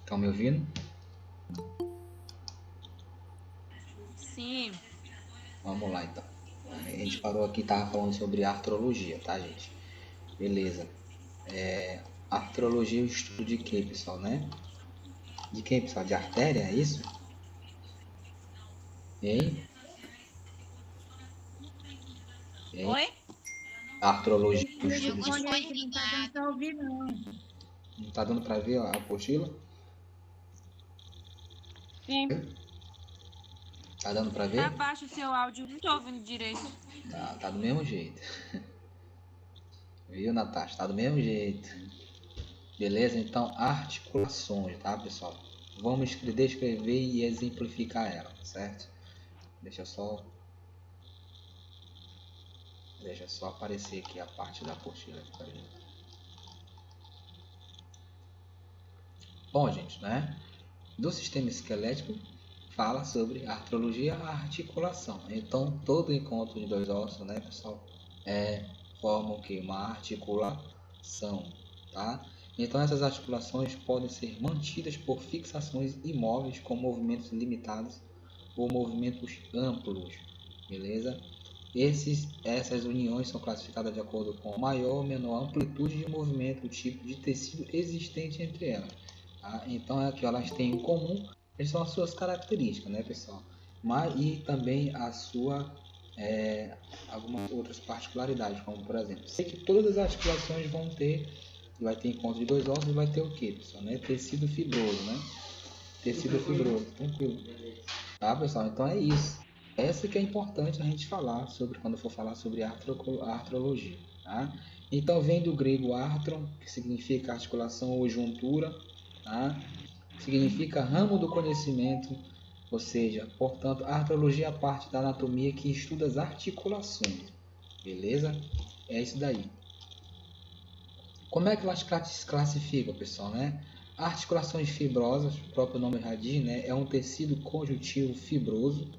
Estão me ouvindo? Sim. Vamos lá então. A gente parou aqui, tava falando sobre artrologia, tá, gente? Beleza. Artrologia é o estudo de quê, pessoal, né? De quem, pessoal? De artéria, é isso? Hein? Hein? Oi? Artrologia é o estudo de... Responde aí que não tá dando pra ouvir, não. Não tá dando pra ver ó, a apostila? Sim. Tá dando pra Tá ver? baixo o seu áudio, não tô ouvindo direito. Tá do mesmo jeito. Viu, Natasha? Tá do mesmo jeito. Beleza? Então, articulações, tá, pessoal? Vamos descrever e exemplificar ela, certo? Deixa só aparecer aqui a parte da apostila pra gente. Bom, gente, né? Do sistema esquelético fala sobre artrologia, a articulação. Então, todo encontro de dois ossos, né, pessoal, forma o que? Uma articulação, tá? Então, essas articulações podem ser mantidas por fixações imóveis com movimentos limitados ou movimentos amplos, beleza? Essas uniões são classificadas de acordo com maior ou menor amplitude de movimento, o tipo de tecido existente entre elas. Tá? Então, é que elas têm em comum são as suas características, né, pessoal? E também algumas outras particularidades, como por exemplo, sei que todas as articulações vai ter encontro de dois ossos e vai ter o que, pessoal? Né? Tecido fibroso, né? Tecido fibroso, tranquilo. Tá, pessoal? Então é isso. Essa que é importante a gente falar sobre quando for falar sobre artrologia. Tá? Então vem do grego artron, que significa articulação ou juntura, tá? Significa ramo do conhecimento, ou seja, portanto, a artrologia é a parte da anatomia que estuda as articulações. Beleza? É isso daí. Como é que elas classificam, pessoal, né? Articulações fibrosas, o próprio nome já diz, né? É um tecido conjuntivo fibroso,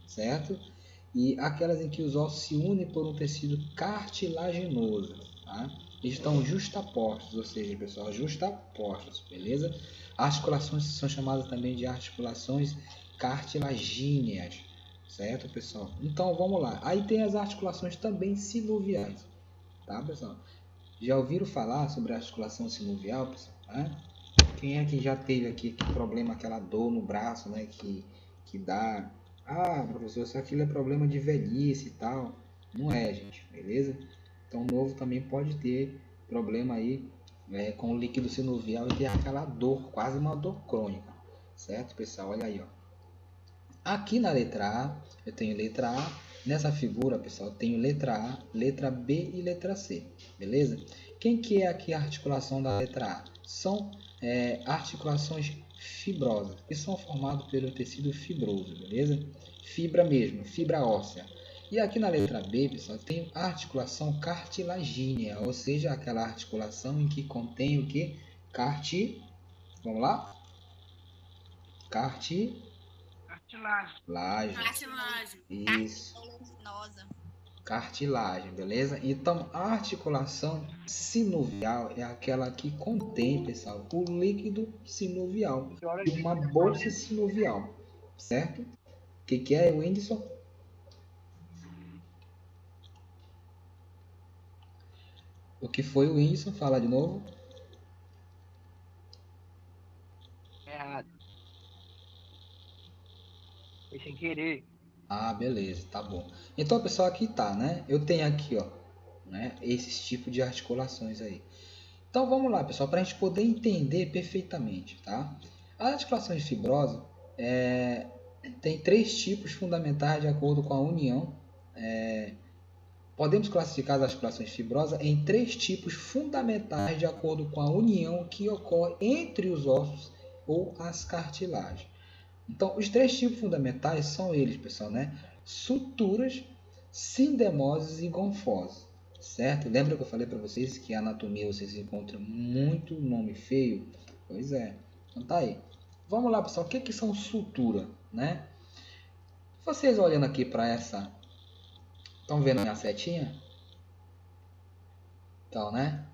certo? E aquelas em que os ossos se unem por um tecido cartilaginoso, tá? Estão justapostos, ou seja, pessoal, justapostos, beleza? Articulações são chamadas também de articulações cartilagíneas, certo, pessoal? Então, vamos lá. Aí tem as articulações também sinoviais, tá, pessoal? Já ouviram falar sobre a articulação sinovial, pessoal? Né? Quem é que já teve aqui que problema, aquela dor no braço, né? Que dá... Ah, professor, isso aquilo é problema de velhice e tal. Não é, gente, beleza? Então, o novo também pode ter problema aí com o líquido sinovial e ter aquela dor, quase uma dor crônica. Certo, pessoal? Olha aí, ó. Aqui na letra A, eu tenho letra A. Nessa figura, pessoal, eu tenho letra A, letra B e letra C. Beleza? Quem que é aqui a articulação da letra A? São articulações fibrosas, que são formadas pelo tecido fibroso, beleza? Fibra mesmo, fibra óssea. E aqui na letra B, pessoal, tem a articulação cartilagínea, ou seja, aquela articulação em que contém o que? Vamos lá? Cartilagem. Isso. Cartilagem, beleza? Então, a articulação sinovial é aquela que contém, pessoal, o líquido sinovial e uma bolsa sinovial, certo? O que é, Whindersson? O que foi o Whindersson? Fala de novo. Errado. Foi sem querer. Ah, beleza, tá bom. Então, pessoal, aqui tá, né? Eu tenho aqui, ó, né, esses tipos de articulações aí. Então, vamos lá, pessoal, para a gente poder entender perfeitamente, tá? A articulação fibrosa tem três tipos fundamentais de acordo com a união. Podemos classificar as articulações fibrosas em três tipos fundamentais de acordo com a união que ocorre entre os ossos ou as cartilagens. Então, os três tipos fundamentais são eles, pessoal, né? Suturas, sindemoses e gonfoses, certo? Lembra que eu falei para vocês que a anatomia vocês encontram muito nome feio? Pois é. Então tá aí. Vamos lá, pessoal. O que são sutura, né? Vocês olhando aqui para essa... Estão vendo a minha setinha? Então, né?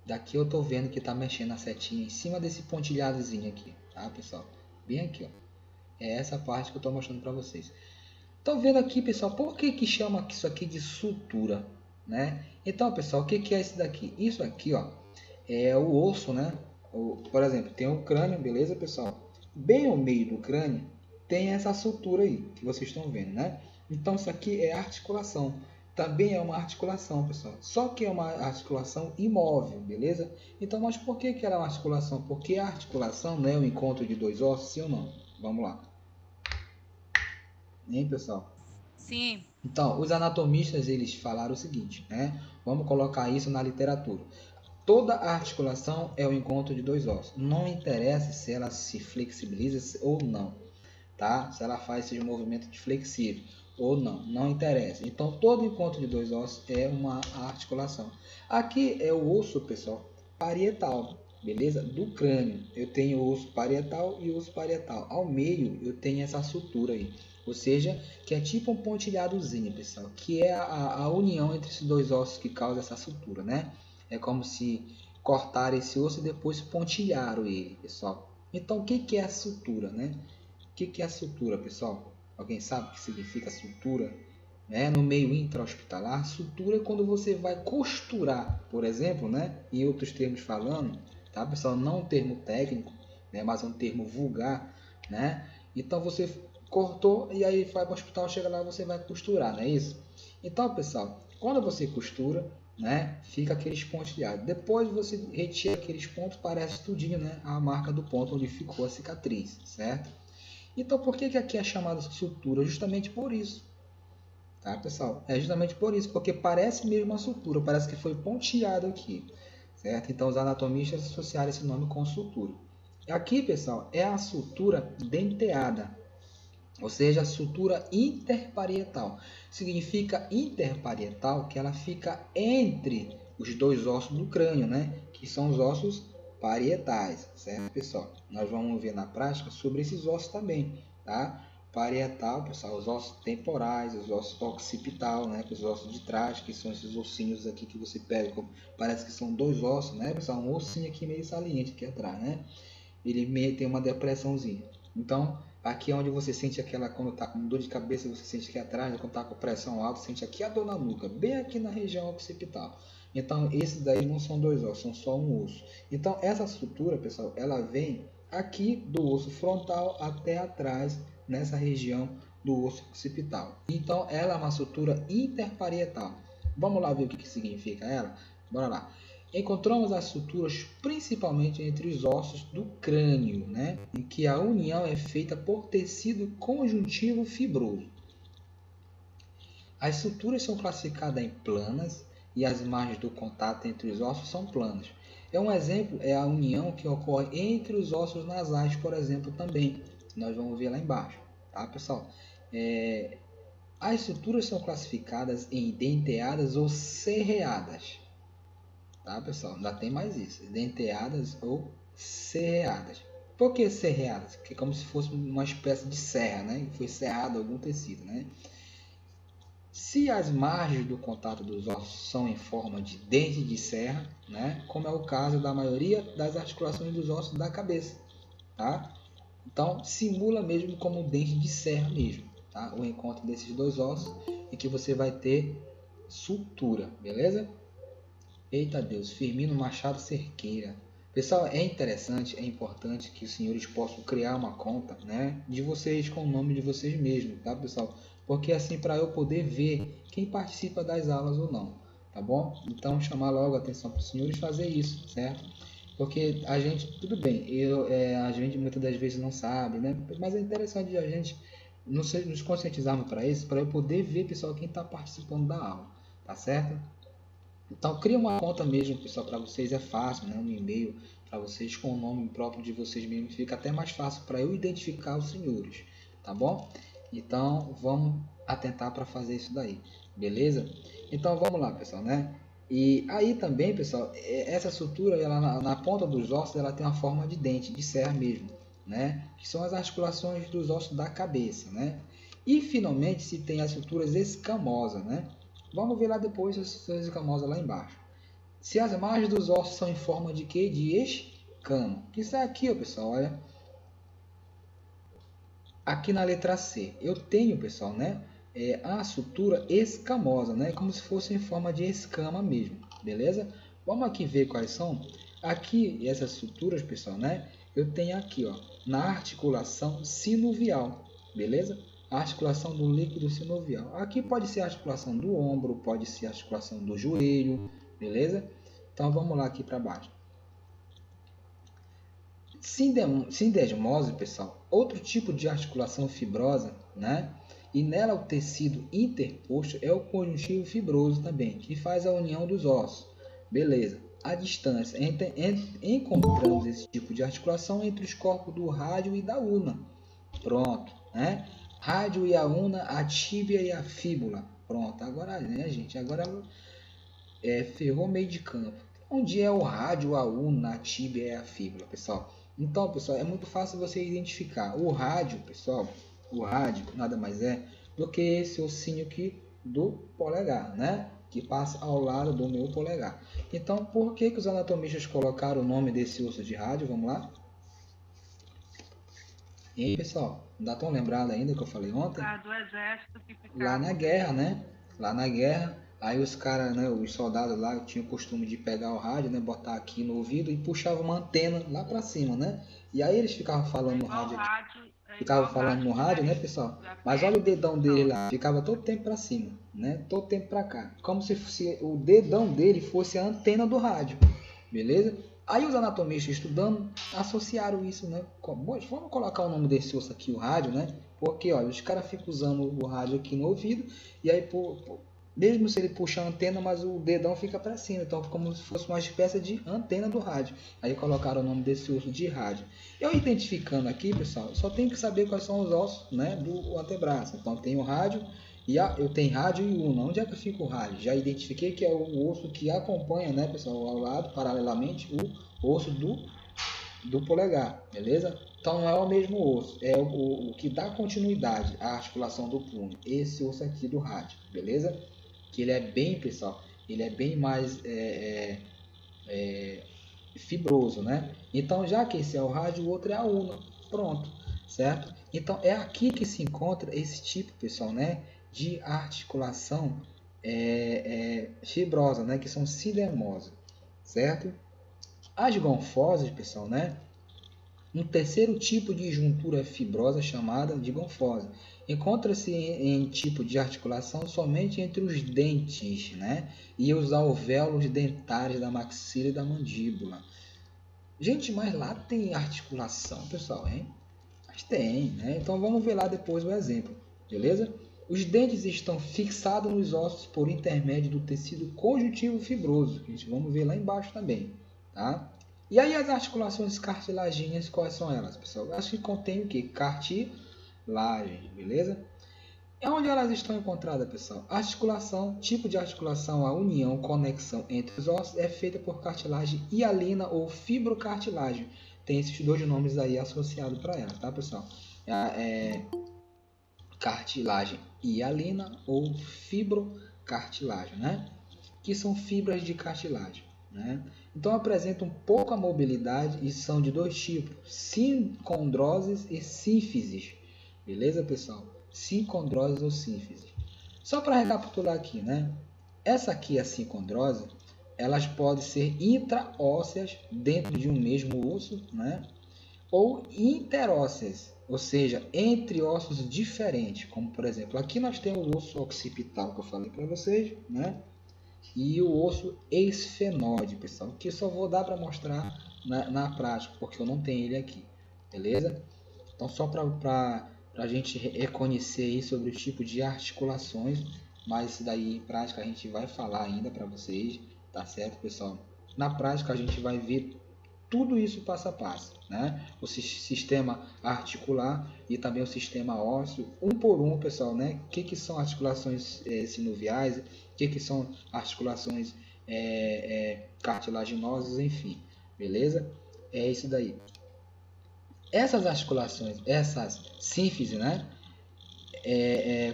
Daqui eu tô vendo que tá mexendo a setinha em cima desse pontilhadozinho aqui. tá, pessoal? Bem aqui, ó. É essa parte que eu estou mostrando para vocês. Estão vendo aqui, pessoal, por que chama isso aqui de sutura, né? Então, pessoal, o que é isso daqui? Isso aqui, ó, é o osso, né? Por exemplo, tem o crânio, beleza, pessoal? Bem ao meio do crânio tem essa sutura aí que vocês estão vendo, né? Então, isso aqui é articulação. Também é uma articulação, pessoal. Só que é uma articulação imóvel, beleza? Então, mas por que ela é uma articulação? Porque a articulação não é o encontro de dois ossos, sim ou não? Vamos lá. Hein, pessoal? Sim. Então, os anatomistas eles falaram o seguinte, né? Vamos colocar isso na literatura. Toda articulação é o encontro de dois ossos. Não interessa se ela se flexibiliza ou não, tá? Se ela faz esse movimento de flexível ou não, não interessa. Então, todo encontro de dois ossos é uma articulação. Aqui é o osso, pessoal, parietal, beleza? Do crânio. Eu tenho o osso parietal e o osso parietal. Ao meio, eu tenho essa sutura aí. Ou seja, que é tipo um pontilhadozinho, pessoal, que é a união entre esses dois ossos que causa essa sutura, né? É como se cortaram esse osso e depois pontilharam ele, pessoal. Então, o que é a sutura, né? O que é a sutura, pessoal? Alguém sabe o que significa sutura? No meio intra-hospitalar, sutura é quando você vai costurar, por exemplo, né? Em outros termos falando, tá, pessoal? Não um termo técnico, né? Mas um termo vulgar, né? Então, você cortou e aí vai para o hospital, chega lá, você vai costurar, não é isso? Então, pessoal, quando você costura, né, fica aqueles pontilhados. Depois você retira aqueles pontos, parece tudinho, né, a marca do ponto onde ficou a cicatriz, certo? Então, por que aqui é chamada sutura? Justamente por isso, tá, pessoal? É justamente por isso, porque parece mesmo uma sutura, parece que foi pontilhado aqui, certo? Então, os anatomistas associaram esse nome com sutura. Aqui, pessoal, é a sutura denteada, ou seja, a sutura interparietal. Significa interparietal que ela fica entre os dois ossos do crânio, né? Que são os ossos parietais, certo, pessoal? Nós vamos ver na prática sobre esses ossos também, tá? Parietal, pessoal, os ossos temporais, os ossos occipital, né? Os ossos de trás, que são esses ossinhos aqui que você pega, parece que são dois ossos, né, pessoal? Um ossinho aqui meio saliente aqui atrás, né? Ele meio tem uma depressãozinha. Então, aqui é onde você sente aquela, quando está com dor de cabeça, você sente aqui atrás, quando está com pressão alta, sente aqui a dor na nuca, bem aqui na região occipital. Então, esses daí não são dois ossos, são só um osso. Então, essa sutura, pessoal, ela vem aqui do osso frontal até atrás, nessa região do osso occipital. Então, ela é uma sutura interparietal. Vamos lá ver o que significa ela? Bora lá. Encontramos as suturas principalmente entre os ossos do crânio, né? Em que a união é feita por tecido conjuntivo fibroso. As suturas são classificadas em planas e as margens do contato entre os ossos são planas. Um exemplo é a união que ocorre entre os ossos nasais, por exemplo, também. Nós vamos ver lá embaixo, tá, pessoal? As suturas são classificadas em denteadas ou serreadas. Tá, pessoal? Ainda tem mais isso. Denteadas ou serreadas. Por que serreadas? Porque é como se fosse uma espécie de serra, né? Foi serrado algum tecido, né? Se as margens do contato dos ossos são em forma de dente de serra, né? Como é o caso da maioria das articulações dos ossos da cabeça, tá? Então, simula mesmo como um dente de serra mesmo, tá? O encontro desses dois ossos e que você vai ter sutura, beleza? Eita Deus, Firmino Machado Cerqueira. Pessoal, é interessante, é importante que os senhores possam criar uma conta, né, de vocês com o nome de vocês mesmos, tá, pessoal? Porque assim, para eu poder ver quem participa das aulas ou não, tá bom? Então, chamar logo a atenção para os senhores fazer isso, certo? Porque a gente, tudo bem, a gente muitas das vezes não sabe, né? Mas é interessante a gente nos conscientizarmos para isso, para eu poder ver, pessoal, quem está participando da aula, tá certo? Então, cria uma conta mesmo, pessoal, para vocês é fácil, né? Um e-mail para vocês com o nome próprio de vocês mesmo, fica até mais fácil para eu identificar os senhores, tá bom? Então, vamos atentar para fazer isso daí, beleza? Então, vamos lá, pessoal, né? E aí também, pessoal, essa sutura, ela, na ponta dos ossos, ela tem uma forma de dente, de serra mesmo, né? Que são as articulações dos ossos da cabeça, né? E, finalmente, se tem as suturas escamosas, né? Vamos ver lá depois as suturas escamosas lá embaixo. Se as margens dos ossos são em forma de quê? De escama. Isso é aqui, ó, pessoal, olha. aqui na letra C, eu tenho, pessoal, né, a sutura escamosa, né, como se fosse em forma de escama mesmo, beleza? Vamos aqui ver quais são. Aqui, essas suturas, pessoal, né, eu tenho aqui, ó, na articulação sinovial, beleza? A articulação do líquido sinovial. Aqui pode ser a articulação do ombro, pode ser a articulação do joelho, beleza? Então, vamos lá aqui para baixo. Sindesmose, pessoal, outro tipo de articulação fibrosa, né? E nela o tecido interposto é o conjuntivo fibroso também, que faz a união dos ossos. Beleza. A distância. Encontramos esse tipo de articulação entre os corpos do rádio e da ulna. Pronto, né? Rádio e a ulna, a tíbia e a fíbula. Pronto, agora, né, gente? Agora ferrou meio de campo. Onde é o rádio, a ulna, a tíbia e a fíbula, pessoal? Então, pessoal, é muito fácil você identificar. O rádio, pessoal, o rádio nada mais é do que esse ossinho aqui do polegar, né? Que passa ao lado do meu polegar. Então, por que os anatomistas colocaram o nome desse osso de rádio? Vamos lá? E aí, pessoal, ainda estão lembrados ainda que eu falei ontem? Do exército que ficava... Lá na guerra, né? Lá na guerra, aí os caras, né, os soldados lá tinham o costume de pegar o rádio, né, botar aqui no ouvido e puxava uma antena lá para cima, né? E aí eles ficavam falando no rádio, né, pessoal? Mas olha o dedão dele lá, ficava todo tempo para cima, né? Todo tempo para cá, como se o dedão dele fosse a antena do rádio, beleza? Aí os anatomistas estudando associaram isso, né? Vamos colocar o nome desse osso aqui, o rádio, né? Porque, olha, os caras ficam usando o rádio aqui no ouvido e aí, mesmo se ele puxa a antena, mas o dedão fica para cima, então como se fosse uma espécie de antena do rádio. Aí colocaram o nome desse osso de rádio. Eu identificando aqui, pessoal, só tenho que saber quais são os ossos, né, do antebraço. Então tem o rádio e eu tenho rádio e ulna. Onde é que fica o rádio? Já identifiquei que é o osso que acompanha, né, pessoal, ao lado, paralelamente, o osso do polegar, beleza? Então não é o mesmo osso, é o que dá continuidade à articulação do punho. Esse osso aqui do rádio, beleza? Que ele é bem, pessoal, ele é bem mais fibroso, né? Então, já que esse é o rádio, o outro é a ulna. Pronto, certo? Então, é aqui que se encontra esse tipo, pessoal, né, de articulação fibrosa, né, que são sindesmose, certo? As gonfoses, pessoal, né? Um terceiro tipo de juntura fibrosa chamada de gonfose. Encontra-se em tipo de articulação somente entre os dentes, né? E os alvéolos dentários da maxila e da mandíbula. Gente, mas lá tem articulação, pessoal, hein? Mas tem, né? Então vamos ver lá depois o exemplo, beleza? Os dentes estão fixados nos ossos por intermédio do tecido conjuntivo fibroso. Gente, vamos ver lá embaixo também, tá? E aí as articulações cartilagíneas, quais são elas, pessoal? Acho que contém o que? Cartilagem, beleza? É onde elas estão encontradas, pessoal? Articulação, tipo de articulação, a união, conexão entre os ossos é feita por cartilagem hialina ou fibrocartilagem. Tem esses dois nomes aí associados para ela, tá, pessoal? Cartilagem hialina ou fibrocartilagem, né? Que são fibras de cartilagem, né? Então apresentam pouca mobilidade e são de dois tipos, sincondroses e sínfises. Beleza, pessoal? Sincondroses ou sínfises. Só para recapitular aqui, né? Essa aqui, a sincondrose, elas podem ser intraósseas dentro de um mesmo osso, né? Ou interósseas, ou seja, entre ossos diferentes, como por exemplo, aqui nós temos o osso occipital que eu falei para vocês, né? E o osso esfenóide, pessoal, que eu só vou dar para mostrar na prática, porque eu não tenho ele aqui, beleza? Então só para a gente reconhecer aí sobre o tipo de articulações, mas isso daí em prática a gente vai falar ainda para vocês, tá certo, pessoal? Na prática a gente vai ver tudo isso passo a passo, né? O sistema articular e também o sistema ósseo, um por um, pessoal, né? O que são articulações sinoviais, o que são articulações cartilaginosas, enfim, beleza? É isso daí. Essas articulações, essas sínfise, né?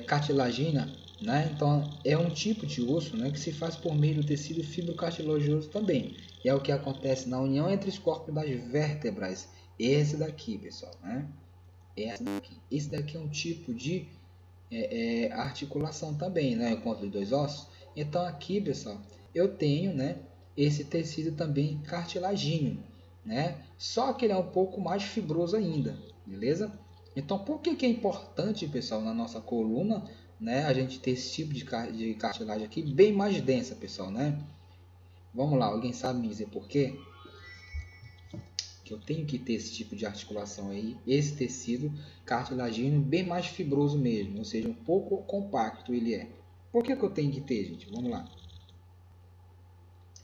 Cartilagina, né? Então é um tipo de osso, né, que se faz por meio do tecido fibrocartilaginoso também. E é o que acontece na união entre os corpos das vértebras. Esse daqui, pessoal, né? essa daqui. Esse daqui é um tipo de articulação também, né? Encontro de dois ossos. Então aqui, pessoal, eu tenho, né, esse tecido também cartilagíneo, né? Só que ele é um pouco mais fibroso ainda, beleza? Então, por que é importante, pessoal, na nossa coluna, né, a gente ter esse tipo de cartilagem aqui bem mais densa, pessoal, né? Vamos lá, alguém sabe me dizer por quê? Que eu tenho que ter esse tipo de articulação aí, esse tecido cartilagíneo bem mais fibroso mesmo, ou seja, um pouco compacto ele é. Por que eu tenho que ter, gente? Vamos lá.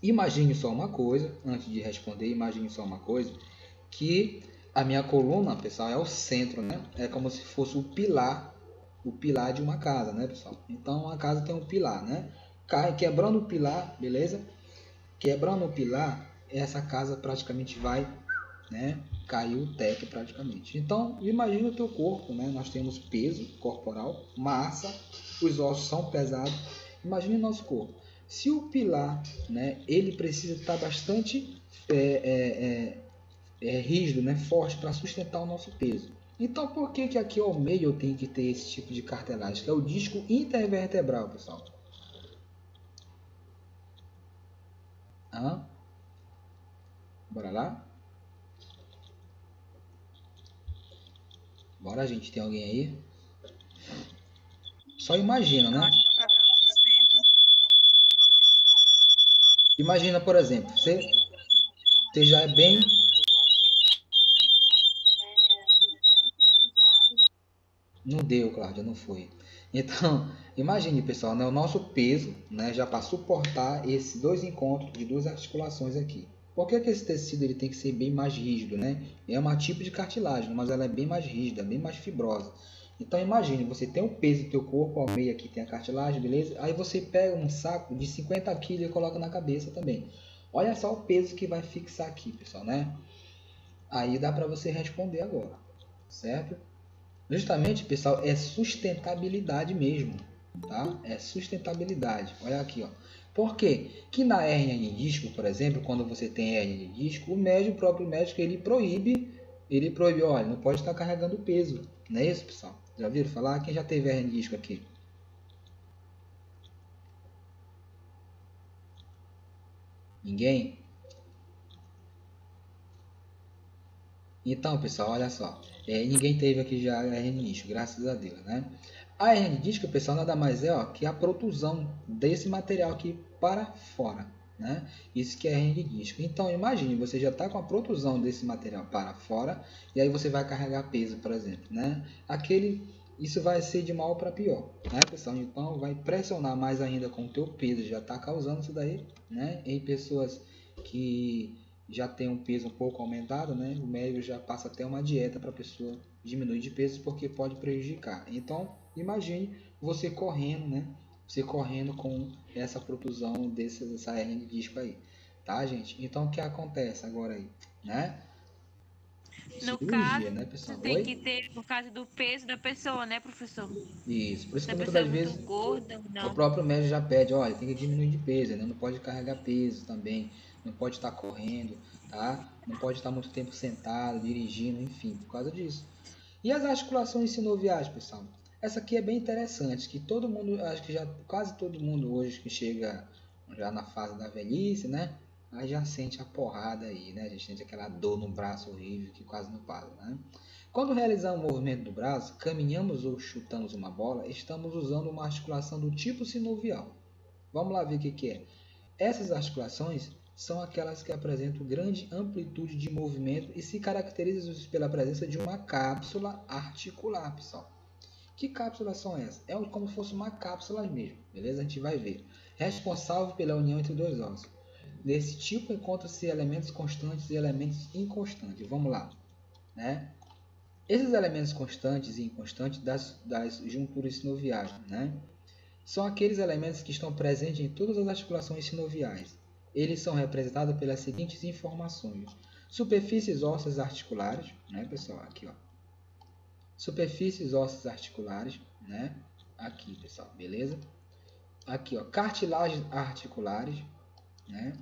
Imagine só uma coisa, antes de responder, imagine só uma coisa, que a minha coluna, pessoal, é o centro, né? É como se fosse o pilar de uma casa, né, pessoal? Então, a casa tem um pilar, né? Quebrando o pilar, beleza? Quebrando o pilar, essa casa praticamente vai, né, caiu o teto praticamente. Então, imagina o teu corpo, né? Nós temos peso corporal, massa, os ossos são pesados. Imagine o nosso corpo. Se o pilar, né, ele precisa estar bastante rígido, né, forte para sustentar o nosso peso. Então, por que aqui ao meio eu tenho que ter esse tipo de cartilagem? Que é o disco intervertebral, pessoal. Bora lá? Bora, gente. Tem alguém aí? Só imagina, né? Imagina, por exemplo, você já é bem... Não deu, Cláudia, não foi. Então, imagine, pessoal, né, o nosso peso, né, já para suportar esses dois encontros de duas articulações aqui. Por que esse tecido ele tem que ser bem mais rígido, né? É uma tipo de cartilagem, mas ela é bem mais rígida, bem mais fibrosa. Então imagine, você tem o peso do teu corpo, ao meio aqui tem a cartilagem, beleza? Aí você pega um saco de 50 kg e coloca na cabeça também. Olha só o peso que vai fixar aqui, pessoal, né? Aí dá para você responder agora, certo? Justamente, pessoal, é sustentabilidade mesmo, tá? É sustentabilidade. Olha aqui, ó. Por quê? Que na hérnia de disco, por exemplo, quando você tem hérnia de disco, o próprio médico, ele proíbe, olha, não pode estar carregando peso. Não é isso, pessoal? Já viram falar? Quem já teve hérnia de disco aqui? Ninguém? Então, pessoal, olha só. Ninguém teve aqui já a hernia de disco, graças a Deus, né? A hernia de disco, pessoal, nada mais é que a protusão desse material aqui para fora, né? Isso que é a hernia de disco. Então, imagine, você já está com a protusão desse material para fora e aí você vai carregar peso, por exemplo, né? Isso vai ser de mal para pior, né, pessoal? Então, vai pressionar mais ainda com o teu peso, já está causando isso daí, né? Em pessoas que já tem um peso um pouco aumentado, né? O médico já passa até uma dieta para a pessoa diminuir de peso porque pode prejudicar. Então, imagine você correndo, né? Você correndo com essa protusão dessa hernia de disco aí, tá, gente? Então, o que acontece agora aí, né? No Cirurgia, caso, né, pessoal? tem que ter por causa do peso da pessoa, né, professor? Isso. Por isso Se que a muitas pessoa é das muito vezes gorda ou o não. próprio médico já pede, olha, tem que diminuir de peso, né? Não pode carregar peso também, não pode estar correndo, tá? Não pode estar muito tempo sentado, dirigindo, enfim, por causa disso. E as articulações sinoviais, pessoal? Essa aqui é bem interessante, que todo mundo, acho que já quase todo mundo hoje que chega já na fase da velhice, né? Aí já sente a porrada aí, né? A gente sente aquela dor no braço horrível que quase não para, né? Quando realizamos o movimento do braço, caminhamos ou chutamos uma bola, estamos usando uma articulação do tipo sinovial. Vamos lá ver o que é. Essas articulações são aquelas que apresentam grande amplitude de movimento e se caracterizam pela presença de uma cápsula articular, pessoal. Que cápsulas são essas? É como se fosse uma cápsula mesmo, beleza? A gente vai ver. Responsável pela união entre dois ossos. Nesse tipo encontram-se elementos constantes e elementos inconstantes. Vamos lá, né? Esses elementos constantes e inconstantes das junturas sinoviais, né? São aqueles elementos que estão presentes em todas as articulações sinoviais. Eles são representados pelas seguintes informações: superfícies ósseas articulares, né, pessoal? Aqui, ó. Superfícies ósseas articulares, né? Aqui, pessoal, beleza? Aqui, ó, cartilagens articulares, né?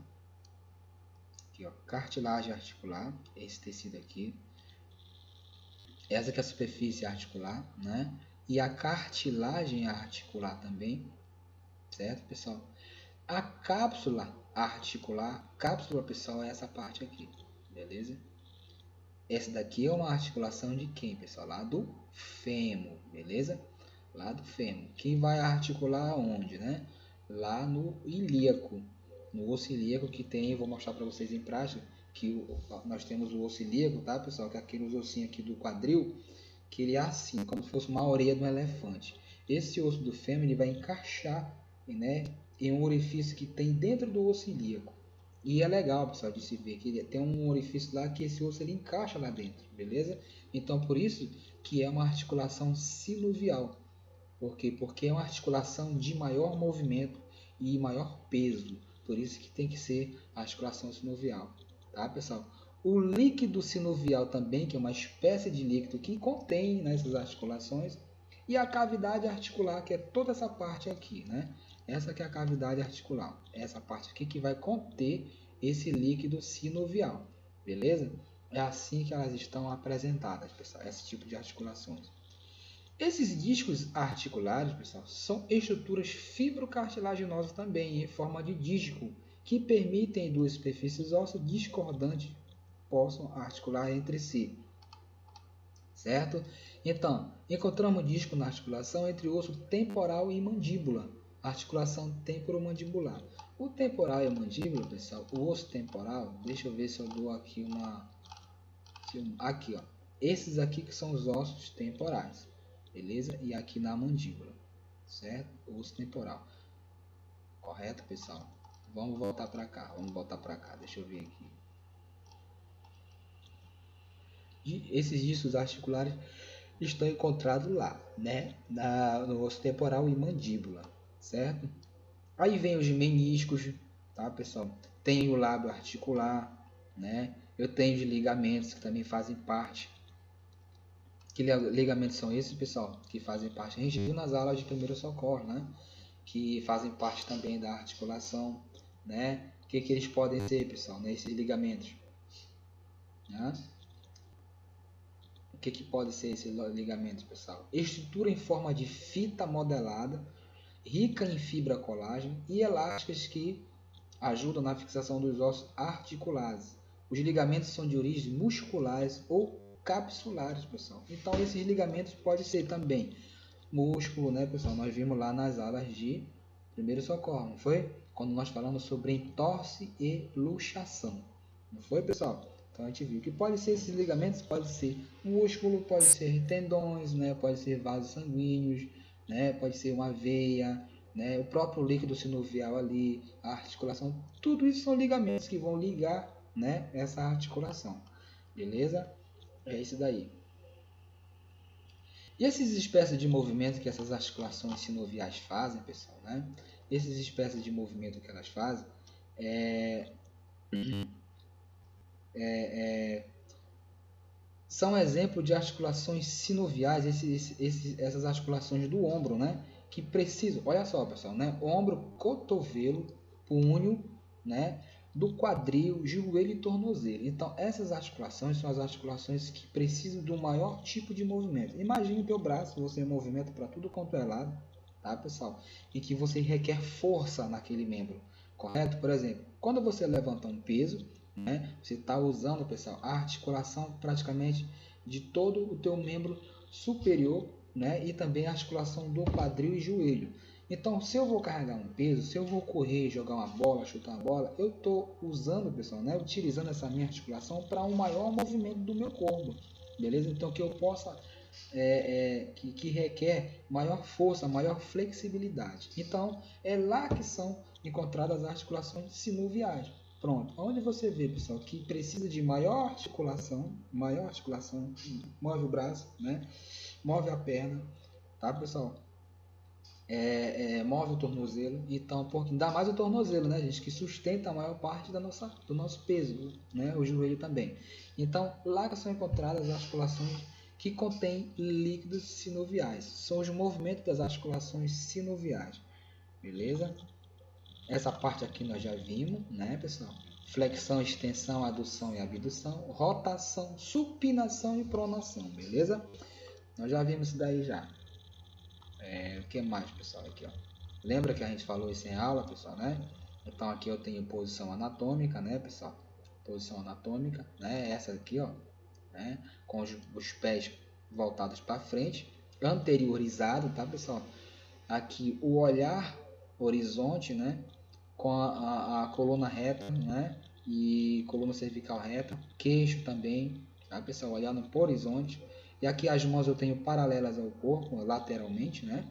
Aqui, ó, cartilagem articular, esse tecido aqui. Essa que é a superfície articular, né? E a cartilagem articular também, certo, pessoal? A cápsula articular, cápsula, pessoal, é essa parte aqui, beleza? Essa daqui é uma articulação de quem, pessoal? Lá do fêmur, beleza? Lá do fêmur. Quem vai articular onde, né? Lá no ilíaco. No osso ilíaco que tem, vou mostrar para vocês em prática, que nós temos o osso ilíaco, tá, pessoal? Que é aquele ossinho aqui do quadril, que ele é assim, como se fosse uma orelha de um elefante. Esse osso do fêmur, ele vai encaixar, né, em um orifício que tem dentro do osso ilíaco. E é legal, pessoal, de se ver que tem um orifício lá que esse osso ele encaixa lá dentro, beleza? Então, por isso que é uma articulação sinovial. Por quê? Porque é uma articulação de maior movimento e maior peso. Por isso que tem que ser a articulação sinovial, tá, pessoal? O líquido sinovial também, que é uma espécie de líquido que contém nessas articulações, e a cavidade articular, que é toda essa parte aqui, né? Essa que é a cavidade articular, essa parte aqui que vai conter esse líquido sinovial, beleza? É assim que elas estão apresentadas, pessoal, esse tipo de articulações. Esses discos articulares, pessoal, são estruturas fibrocartilaginosas também, em forma de disco, que permitem duas superfícies ósseas discordantes possam articular entre si, certo? Então, encontramos disco na articulação entre o osso temporal e mandíbula, articulação temporomandibular. O temporal e a mandíbula, pessoal, o osso temporal, deixa eu ver se eu dou aqui uma... Aqui, ó. Esses aqui que são os ossos temporais, beleza? E aqui na mandíbula, certo? O osso temporal. Correto, pessoal? Vamos voltar para cá, deixa eu ver aqui. Esses discos articulares estão encontrados lá, né? No osso temporal e mandíbula, certo? Aí vem os meniscos, tá, pessoal? Tem o lábio articular, né? Eu tenho os ligamentos que também fazem parte. Que ligamentos são esses, pessoal? Que fazem parte. A gente viu nas aulas de primeiro socorro, né? Que fazem parte também da articulação, né? O que eles podem ser, pessoal, né? Esses ligamentos, né? O que pode ser esses ligamentos, pessoal? Estrutura em forma de fita modelada, rica em fibra colágeno e elásticas que ajudam na fixação dos ossos articulares. Os ligamentos são de origem musculares ou capsulares, pessoal. Então, esses ligamentos podem ser também músculo, né, pessoal? Nós vimos lá nas aulas de primeiro socorro, não foi? Quando nós falamos sobre entorse e luxação. Não foi, pessoal? Então, a gente viu que pode ser esses ligamentos, pode ser músculo, pode ser tendões, né? Pode ser vasos sanguíneos, né? Pode ser uma veia, né? O próprio líquido sinovial ali, a articulação, tudo isso são ligamentos que vão ligar, né, essa articulação, beleza? É isso daí. E essas espécies de movimento que essas articulações sinoviais fazem, pessoal, né? Essas espécies de movimento que elas fazem são exemplo de articulações sinoviais, essas articulações do ombro, né? Que precisam, olha só, pessoal, né? Ombro, cotovelo, punho, né? Do quadril, joelho e tornozelo. Então, essas articulações são as articulações que precisam de um maior tipo de movimento. Imagine o teu braço, você movimenta para tudo quanto é lado, tá, pessoal? E que você requer força naquele membro, correto? Por exemplo, quando você levanta um peso, né, você está usando, pessoal, a articulação praticamente de todo o teu membro superior, né, e também a articulação do quadril e joelho. Então, se eu vou carregar um peso, se eu vou correr, jogar uma bola, chutar uma bola, eu estou usando, pessoal, né, utilizando essa minha articulação para um maior movimento do meu corpo, beleza? Então, que eu possa, que requer maior força, maior flexibilidade. Então, é lá que são encontradas as articulações sinoviais. Pronto, onde você vê, pessoal, que precisa de maior articulação, move o braço, né? Move a perna, tá, pessoal? Move o tornozelo, então um pouquinho, dá mais o tornozelo, né, gente, que sustenta a maior parte do nosso peso, né, o joelho também. Então, lá que são encontradas as articulações que contêm líquidos sinoviais, são os movimentos das articulações sinoviais, beleza? Essa parte aqui nós já vimos, né, pessoal? flexão, extensão, adução e abdução, rotação, supinação e pronação, beleza? Nós já vimos isso daí já. O que mais, pessoal? Aqui, ó. Lembra que a gente falou isso em aula, pessoal, né? Então aqui eu tenho posição anatômica, né, pessoal? Posição anatômica, né? Essa aqui, ó, né? Com os pés voltados para frente, anteriorizado, tá, pessoal? Aqui o olhar horizonte, né? Com a coluna reta, né? E coluna cervical reta, queixo também, tá, pessoal? Olhando para o horizonte. E aqui as mãos eu tenho paralelas ao corpo, lateralmente, né?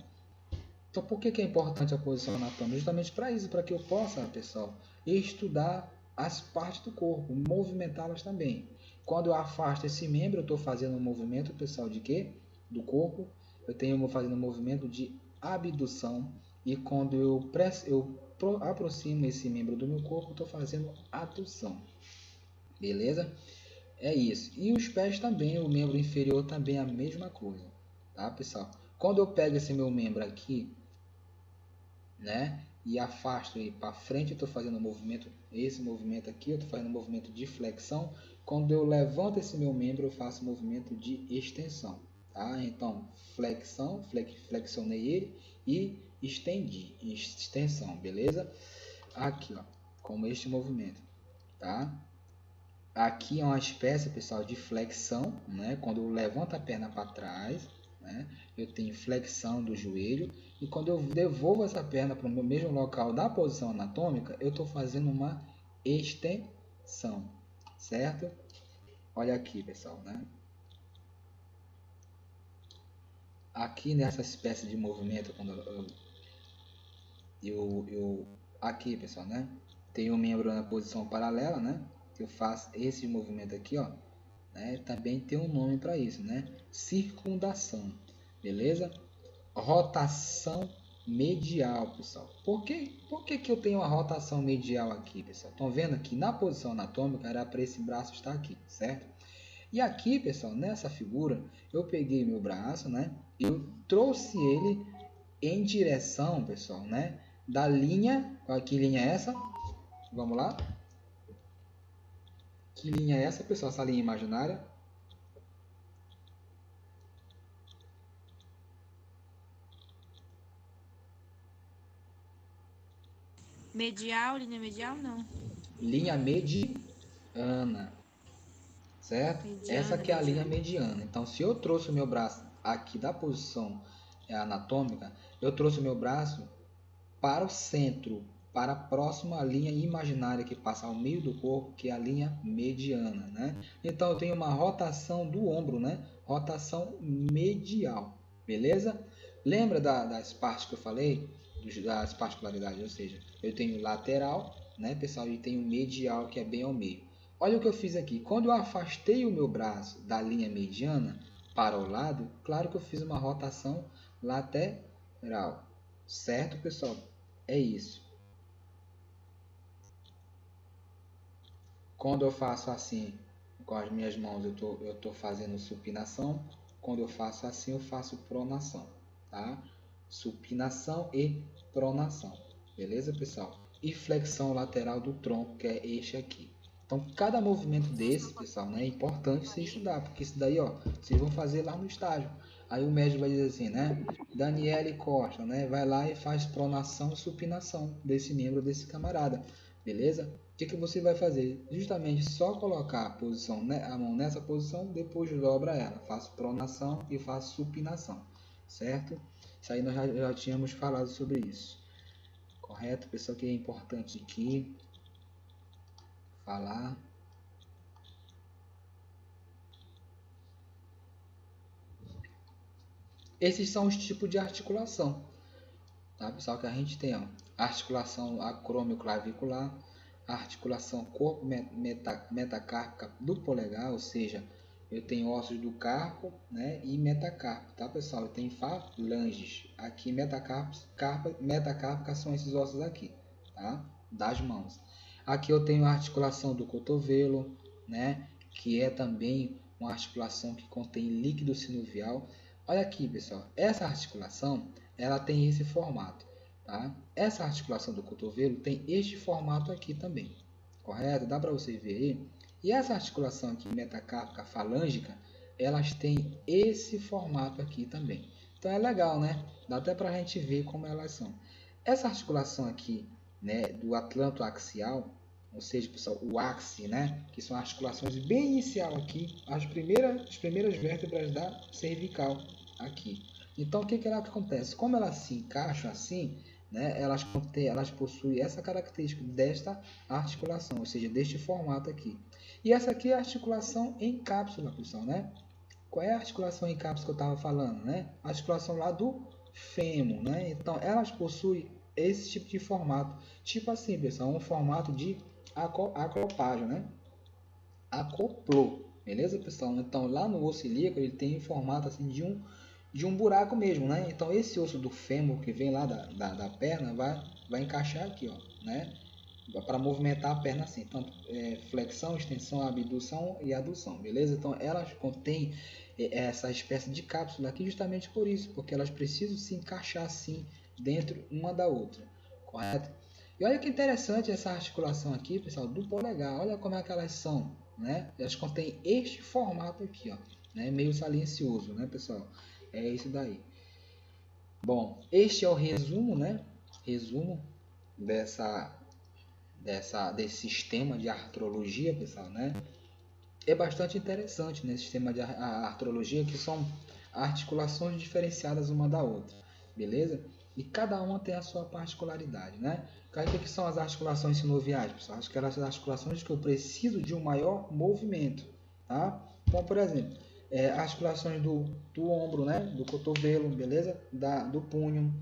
Então, por que é importante a posição anatômica? Justamente para isso, para que eu possa, pessoal, estudar as partes do corpo, movimentá-las também. Quando eu afasto esse membro, eu estou fazendo um movimento, pessoal, de quê? Do corpo. Eu vou fazendo um movimento de abdução. E quando eu aproximo esse membro do meu corpo, estou fazendo adução. Beleza? É isso. E os pés também, o membro inferior também é a mesma coisa. Tá, pessoal? Quando eu pego esse meu membro aqui, né, e afasto ele para frente, eu estou fazendo um movimento, esse movimento aqui, eu estou fazendo um movimento de flexão. Quando eu levanto esse meu membro, eu faço um movimento de extensão, tá? Então, flexão, flexionei ele e estendi, extensão, beleza? Aqui, ó, como este movimento, tá? Aqui é uma espécie, pessoal, de flexão, né? Quando eu levanto a perna para trás, né? Eu tenho flexão do joelho. E quando eu devolvo essa perna para o meu mesmo local da posição anatômica, eu estou fazendo uma extensão, certo? Olha aqui, pessoal, né? Aqui nessa espécie de movimento, quando aqui, pessoal, né? Tem o membro na posição paralela, né? Eu faço esse movimento aqui, ó, né? Também tem um nome para isso, né? Circundação, beleza? Rotação medial, pessoal. Por que eu tenho uma rotação medial aqui, pessoal? Estão vendo aqui na posição anatômica era para esse braço estar aqui, certo? E aqui, pessoal, nessa figura, eu peguei meu braço, né? Eu trouxe ele em direção, pessoal, né? Da linha, que linha é essa? Vamos lá? Que linha é essa, pessoal? Essa linha imaginária? Medial, linha medial, não. Linha mediana, certo? Mediana, Essa aqui é a linha mediana. mediana. Então, se eu trouxe o meu braço aqui da posição anatômica, eu trouxe o meu braço para o centro, para a próxima linha imaginária que passa ao meio do corpo, que é a linha mediana, né? Então, eu tenho uma rotação do ombro, né? Rotação medial, beleza? Lembra das partes que eu falei? Das particularidades, ou seja, eu tenho lateral, né, pessoal, e tenho medial, que é bem ao meio. Olha o que eu fiz aqui. Quando eu afastei o meu braço da linha mediana para o lado, claro que eu fiz uma rotação lateral. Certo, pessoal? É isso. Quando eu faço assim, com as minhas mãos, eu tô fazendo supinação. Quando eu faço assim, eu faço pronação, tá? Supinação e pronação. Beleza, pessoal? E flexão lateral do tronco, que é este aqui. Então, cada movimento desse, pessoal, né, é importante você estudar, porque isso daí, ó, vocês vão fazer lá no estágio. Aí o médico vai dizer assim, né? Daniele Costa, né? Vai lá e faz pronação e supinação desse membro desse camarada, beleza? O que você vai fazer? Justamente só colocar a posição, né, a mão nessa posição, depois dobra ela. Faço pronação e faço supinação, certo? Isso aí nós já tínhamos falado sobre isso. Correto, pessoal, que é importante aqui falar. Esses são os tipos de articulação, tá, pessoal, que a gente tem, ó. Articulação acromioclavicular, articulação corpo metacárpica do polegar, ou seja, eu tenho ossos do carpo, né, e metacarpo, tá, pessoal? Eu tenho falanges. Aqui metacárpica são esses ossos aqui, tá? Das mãos. Aqui eu tenho a articulação do cotovelo, né, que é também uma articulação que contém líquido sinovial. Olha aqui, pessoal, essa articulação, ela tem esse formato, tá? Essa articulação do cotovelo tem este formato aqui também, correto? Dá para você ver aí. E essa articulação aqui, metacárpica falângica, elas têm esse formato aqui também. Então é legal, né? Dá até para a gente ver como elas são. Essa articulação aqui, né, do atlanto axial, ou seja, pessoal, o áxice, né, que são articulações bem inicial aqui, as primeiras vértebras da cervical aqui. Então o que acontece? Como elas se encaixam assim, né, elas possuem essa característica desta articulação, ou seja, deste formato aqui. E essa aqui é a articulação em cápsula, pessoal, né? Qual é a articulação em cápsula que eu estava falando, né? A articulação lá do fêmur, né? Então elas possuem esse tipo de formato, tipo assim, pessoal, um formato de acopagem, né? Acoplou, beleza, pessoal? Então lá no osso ilíaco ele tem formato assim de um buraco mesmo, né? Então esse osso do fêmur que vem lá da perna vai encaixar aqui, ó, né? Para movimentar a perna assim, tanto flexão, extensão, abdução e adução, beleza? Então elas contêm essa espécie de cápsula aqui justamente por isso, porque elas precisam se encaixar assim dentro uma da outra, correto? E olha que interessante essa articulação aqui, pessoal, do polegar. Olha como é que elas são, né? Elas contêm este formato aqui, ó, né? Meio silencioso, né, pessoal? É isso daí. Bom, este é o resumo, né? Resumo desse sistema de artrologia, pessoal, né? É bastante interessante nesse sistema de artrologia, que são articulações diferenciadas uma da outra, beleza? E cada uma tem a sua particularidade, né? O que são as articulações sinoviais, pessoal? Aquelas articulações que eu preciso de um maior movimento, tá? Então, por exemplo, articulações do ombro, né? Do cotovelo, beleza? Do punho,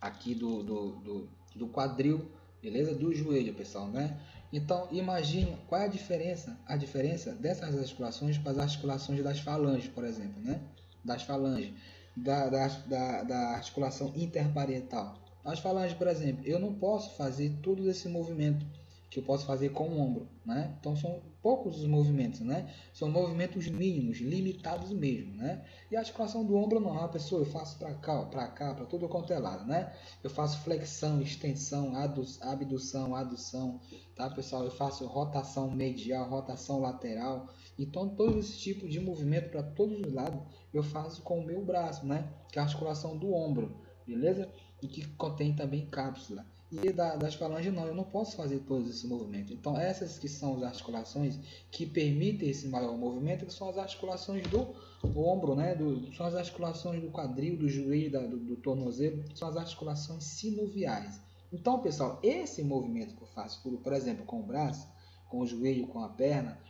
aqui do quadril, beleza? Do joelho, pessoal, né? Então, imagine qual é a diferença dessas articulações para as articulações das falanges, por exemplo, né? Das falanges, da articulação interparietal. As falanges, por exemplo, eu não posso fazer todo esse movimento que eu posso fazer com o ombro, né? Então são poucos os movimentos, né? São movimentos mínimos, limitados mesmo, né? E a articulação do ombro não, a pessoa eu faço para cá, para tudo quanto é lado, né? Eu faço flexão, extensão, abdução, adução, tá, pessoal? Eu faço rotação medial, rotação lateral. Então todo esse tipo de movimento para todos os lados eu faço com o meu braço, né? Que é a articulação do ombro, beleza? E que contém também cápsula. E das falanges não, eu não posso fazer todos esses movimentos. Então essas que são as articulações que permitem esse maior movimento, que são as articulações do ombro, né? São as articulações do quadril, do joelho, do tornozelo, são as articulações sinoviais. Então, pessoal, esse movimento que eu faço, por exemplo, com o braço, com o joelho, com a perna,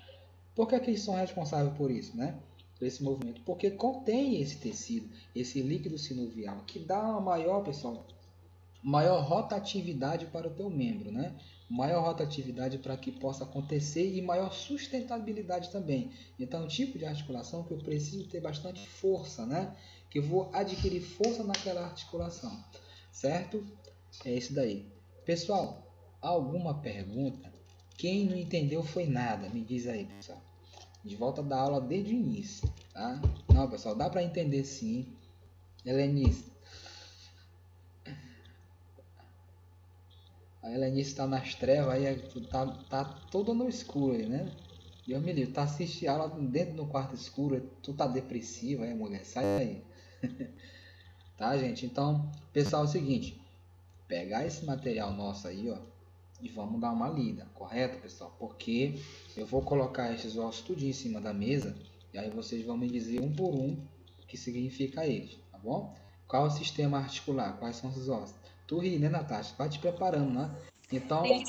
por que eles são responsáveis por isso, né? Por esse movimento? Porque contém esse tecido, esse líquido sinovial, que dá uma maior, pessoal, maior rotatividade para o teu membro, né? Maior rotatividade para que possa acontecer e maior sustentabilidade também. Então, é um tipo de articulação que eu preciso ter bastante força, né? Que eu vou adquirir força naquela articulação, certo? É isso daí. Pessoal, alguma pergunta? Quem não entendeu foi nada, me diz aí, pessoal. De volta da aula desde o início, tá? Não, pessoal, dá para entender sim. Helenice, a Helenice está nas trevas, aí tá toda no escuro aí, né? Deus me livre, tá assistindo aula dentro do quarto escuro, tu tá depressiva aí, mulher, sai aí. Tá, gente? Então, pessoal, é o seguinte, pegar esse material nosso aí, ó, e vamos dar uma lida, correto, pessoal? Porque eu vou colocar esses ossos tudo em cima da mesa e aí vocês vão me dizer um por um o que significa eles, tá bom? Qual é o sistema articular? Quais são os ossos? Tu ri, né, Natasha? Vai te preparando, né? Então, Tem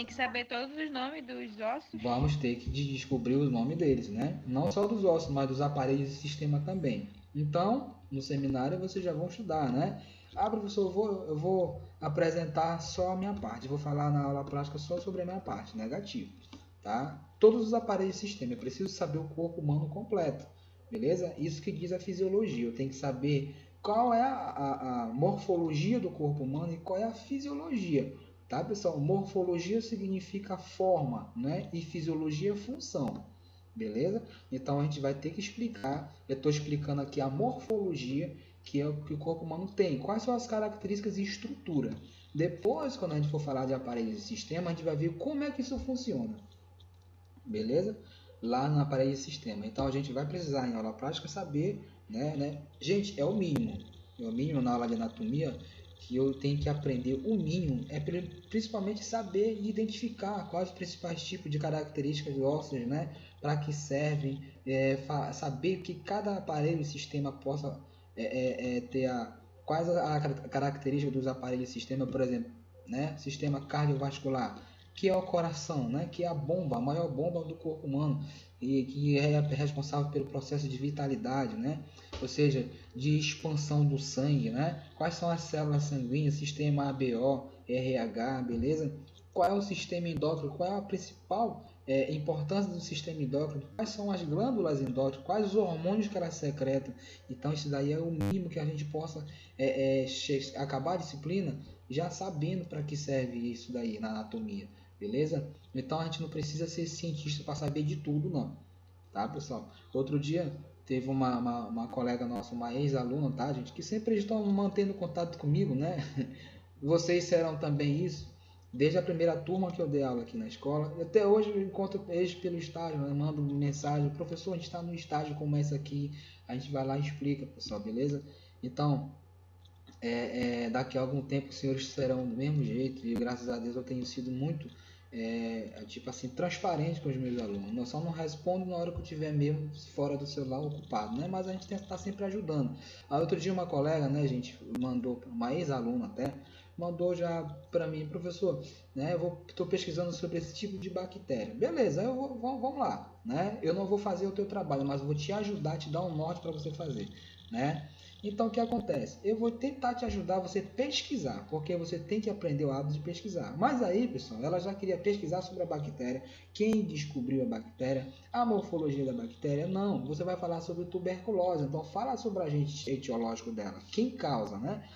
que saber todos os nomes dos ossos. vamos ter que descobrir o nome deles, né? Não só dos ossos, mas dos aparelhos e sistema também. Então, no seminário vocês já vão estudar, né? Ah, professor, eu vou apresentar só a minha parte. Vou falar na aula prática só sobre a minha parte. Negativo, tá? Todos os aparelhos e sistema. Eu preciso saber o corpo humano completo, beleza? Isso que diz a fisiologia. Eu tenho que saber qual é a morfologia do corpo humano e qual é a fisiologia. Tá, pessoal? Morfologia significa forma, né? E fisiologia função, beleza? Então a gente vai ter que explicar. Eu estou explicando aqui a morfologia que é o que o corpo humano tem. Quais são as características e estrutura? Depois, quando a gente for falar de aparelhos e sistema, a gente vai ver como é que isso funciona. Beleza? Lá no aparelho e sistema. Então a gente vai precisar em aula prática saber, né? Gente, é o mínimo. É o mínimo na aula de anatomia que eu tenho que aprender. O mínimo é principalmente saber e identificar quais os principais tipos de características ósseas, né? Para que servem, saber que cada aparelho e sistema possa ter quais a característica dos aparelhos e sistema, por exemplo, né? Sistema cardiovascular, que é o coração, né? Que é a bomba, a maior bomba do corpo humano e que é responsável pelo processo de vitalidade, né? Ou seja, de expansão do sangue, né? Quais são as células sanguíneas, sistema ABO, RH, beleza? Qual é o sistema endócrino? Qual é a principal importância do sistema endócrino? Quais são as glândulas endócrinas? Quais os hormônios que elas secretam? Então isso daí é o mínimo que a gente possa acabar a disciplina já sabendo para que serve isso daí na anatomia. Beleza? Então a gente não precisa ser cientista para saber de tudo, não. Tá, pessoal? Outro dia teve uma colega nossa, uma ex-aluna, tá, gente? Que sempre estão mantendo contato comigo, né? Vocês serão também isso. Desde a primeira turma que eu dei aula aqui na escola. Até hoje eu encontro eles pelo estágio, né? Mando mensagem. Professor, a gente está no estágio como esse aqui. A gente vai lá e explica, pessoal, beleza? Então, daqui a algum tempo os senhores serão do mesmo jeito. E graças a Deus eu tenho sido muito tipo assim, transparente com os meus alunos. Eu só não respondo na hora que eu estiver mesmo fora do celular ocupado, né? Mas a gente tem que estar sempre ajudando. Aí outro dia uma colega, né, gente, mandou, uma ex-aluna até, mandou já para mim, professor, né, estou pesquisando sobre esse tipo de bactéria. Beleza, vamos lá, né? Eu não vou fazer o teu trabalho, mas vou te ajudar, te dar um norte para você fazer, né? Então, o que acontece? Eu vou tentar te ajudar a você pesquisar, porque você tem que aprender o hábito de pesquisar. Mas aí, pessoal, ela já queria pesquisar sobre a bactéria, quem descobriu a bactéria, a morfologia da bactéria. Não, você vai falar sobre tuberculose. Então, fala sobre o agente etiológico dela, quem causa, né?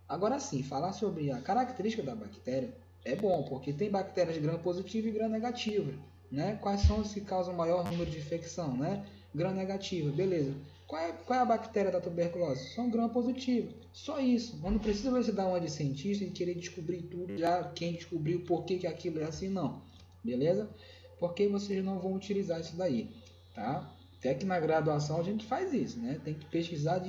Agora sim, falar sobre a característica da bactéria é bom, porque tem bactérias gram-positivas e gram-negativas, né? Quais são as que causam maior número de infecção, né? Gram-negativa, beleza. Qual é a bactéria da tuberculose? São gram-positivas. Só isso. Mas não precisa você dar uma de cientista e querer descobrir tudo, já quem descobriu por que aquilo é assim, não. Beleza? Porque vocês não vão utilizar isso daí, tá? Até que na graduação a gente faz isso, né? Tem que pesquisar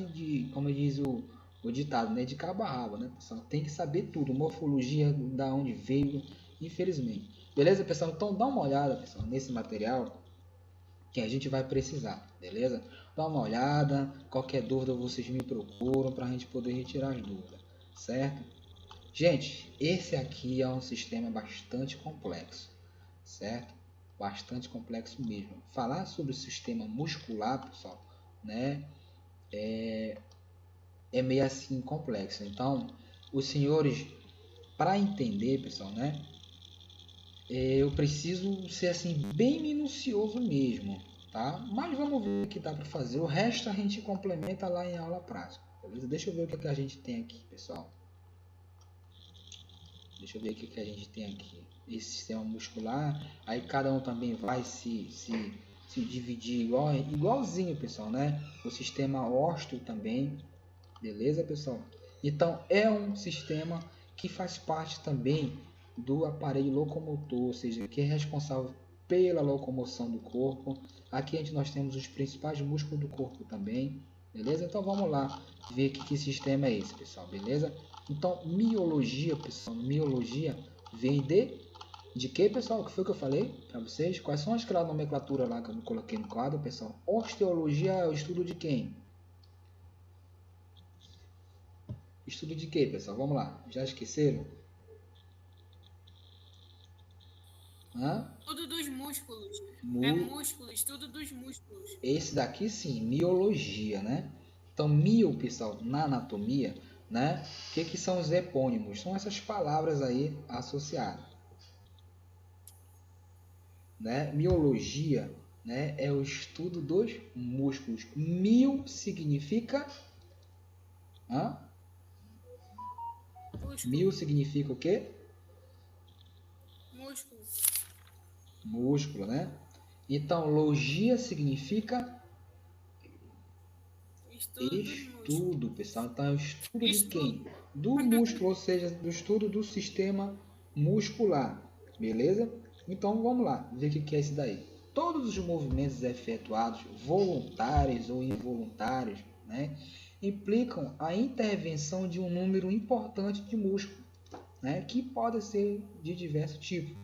como diz o ditado, né? De cabo a rabo, né, pessoal? Tem que saber tudo, morfologia, da onde veio, infelizmente. Beleza, pessoal? Então dá uma olhada, pessoal, nesse material que a gente vai precisar, beleza? Dá uma olhada, qualquer dúvida vocês me procuram para a gente poder retirar as dúvidas, certo? Gente, esse aqui é um sistema bastante complexo, certo? Bastante complexo mesmo. Falar sobre o sistema muscular, pessoal, né? É meio assim complexo. Então, os senhores, para entender, pessoal, né? Eu preciso ser assim bem minucioso mesmo, tá? Mas vamos ver o que dá para fazer. O resto a gente complementa lá em aula prática, beleza? Deixa eu ver o que a gente tem aqui, pessoal. Deixa eu ver o que a gente tem aqui. Esse sistema muscular, aí cada um também vai se dividir igualzinho, pessoal, né? O sistema ósseo também, beleza, pessoal? Então é um sistema que faz parte também do aparelho locomotor, ou seja, que é responsável pela locomoção do corpo. Aqui nós temos os principais músculos do corpo também, beleza? Então vamos lá ver que sistema é esse, pessoal, beleza? Então miologia, pessoal, miologia vem de que, pessoal? O que foi que eu falei para vocês? Quais são aquela nomenclatura lá que eu coloquei no quadro, pessoal? Osteologia é o estudo de quem? Estudo de quê, pessoal? Vamos lá. Já esqueceram? Estudo dos músculos. Estudo dos músculos. Esse daqui sim, miologia, né? Então, mio, pessoal, na anatomia, né? O que são os epônimos? São essas palavras aí associadas. Né? Miologia, né? É o estudo dos músculos. Mio significa... Mio significa o quê? Músculo. Músculo, né? Então, logia significa Estudo dos músculos. Estudo, pessoal. Então é o estudo de Estudo. quem? Do músculo, ou seja, do estudo do sistema muscular. Beleza? Então vamos lá, ver o que é isso daí. Todos os movimentos efetuados, voluntários ou involuntários, né, implicam a intervenção de um número importante de músculos, né, que podem ser de diversos tipos.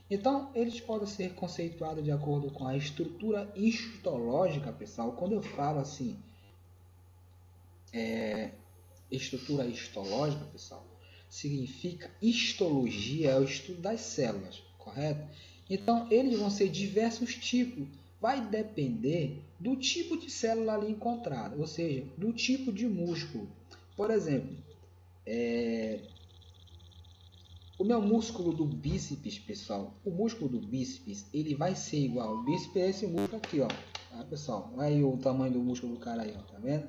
Então, eles podem ser conceituados de acordo com a estrutura histológica, pessoal. Quando eu falo assim, estrutura histológica, pessoal, significa histologia, é o estudo das células, correto? Então, eles vão ser diversos tipos. Vai depender do tipo de célula ali encontrada, ou seja, do tipo de músculo. Por exemplo, o meu músculo do bíceps, pessoal, o músculo do bíceps, ele vai ser igual. O bíceps é esse músculo aqui, ó. Tá, pessoal? Olha aí o tamanho do músculo do cara aí, ó. Tá vendo?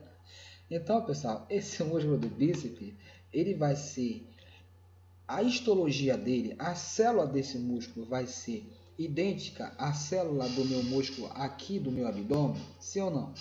Então, pessoal, esse músculo do bíceps, ele vai ser... A histologia dele, a célula desse músculo vai ser idêntica à célula do meu músculo aqui do meu abdômen? Sim ou não?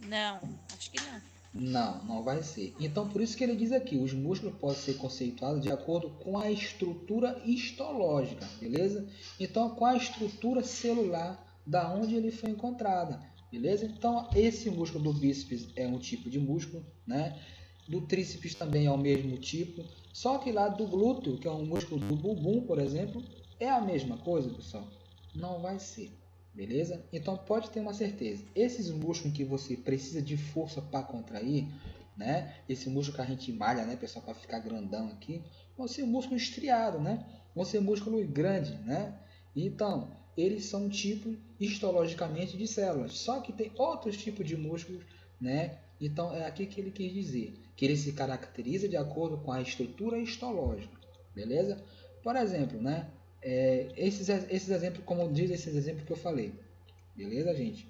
Não, acho que não. Não, não vai ser. Então, por isso que ele diz aqui, os músculos podem ser conceituados de acordo com a estrutura histológica, beleza? Então, com a estrutura celular da onde ele foi encontrada, beleza? Então, esse músculo do bíceps é um tipo de músculo, né? Do tríceps também é o mesmo tipo, só que lá do glúteo, que é um músculo do bumbum, por exemplo, é a mesma coisa, pessoal? Não vai ser. Beleza? Então pode ter uma certeza. Esses músculos que você precisa de força para contrair, né? Esse músculo que a gente malha, né, pessoal, para ficar grandão aqui, vão ser músculo estriado, né? Vão ser músculo grande, né? Então, eles são tipos histologicamente de células. Só que tem outros tipos de músculos, né? Então é aqui que ele quis dizer, que ele se caracteriza de acordo com a estrutura histológica. Beleza? Por exemplo, né? Esses exemplos, como diz esses exemplos que eu falei, beleza, gente?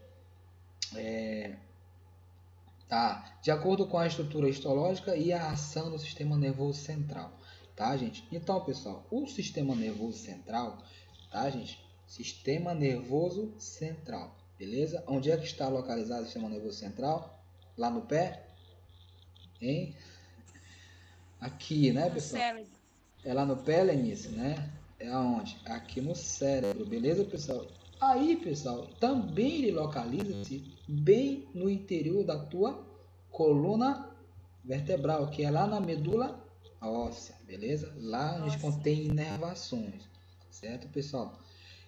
Tá, de acordo com a estrutura histológica e a ação do sistema nervoso central, tá, gente? Então, pessoal, o sistema nervoso central, tá, gente? Sistema nervoso central, beleza? Onde é que está localizado o sistema nervoso central? Lá no pé? Hein? Aqui, né, No pessoal? cérebro. É lá no pé, Lenice, né? É aonde? Aqui no cérebro, beleza, pessoal? Aí, pessoal, também ele localiza-se bem no interior da tua coluna vertebral, que é lá na medula óssea, beleza? Lá a gente contém inervações, certo, pessoal?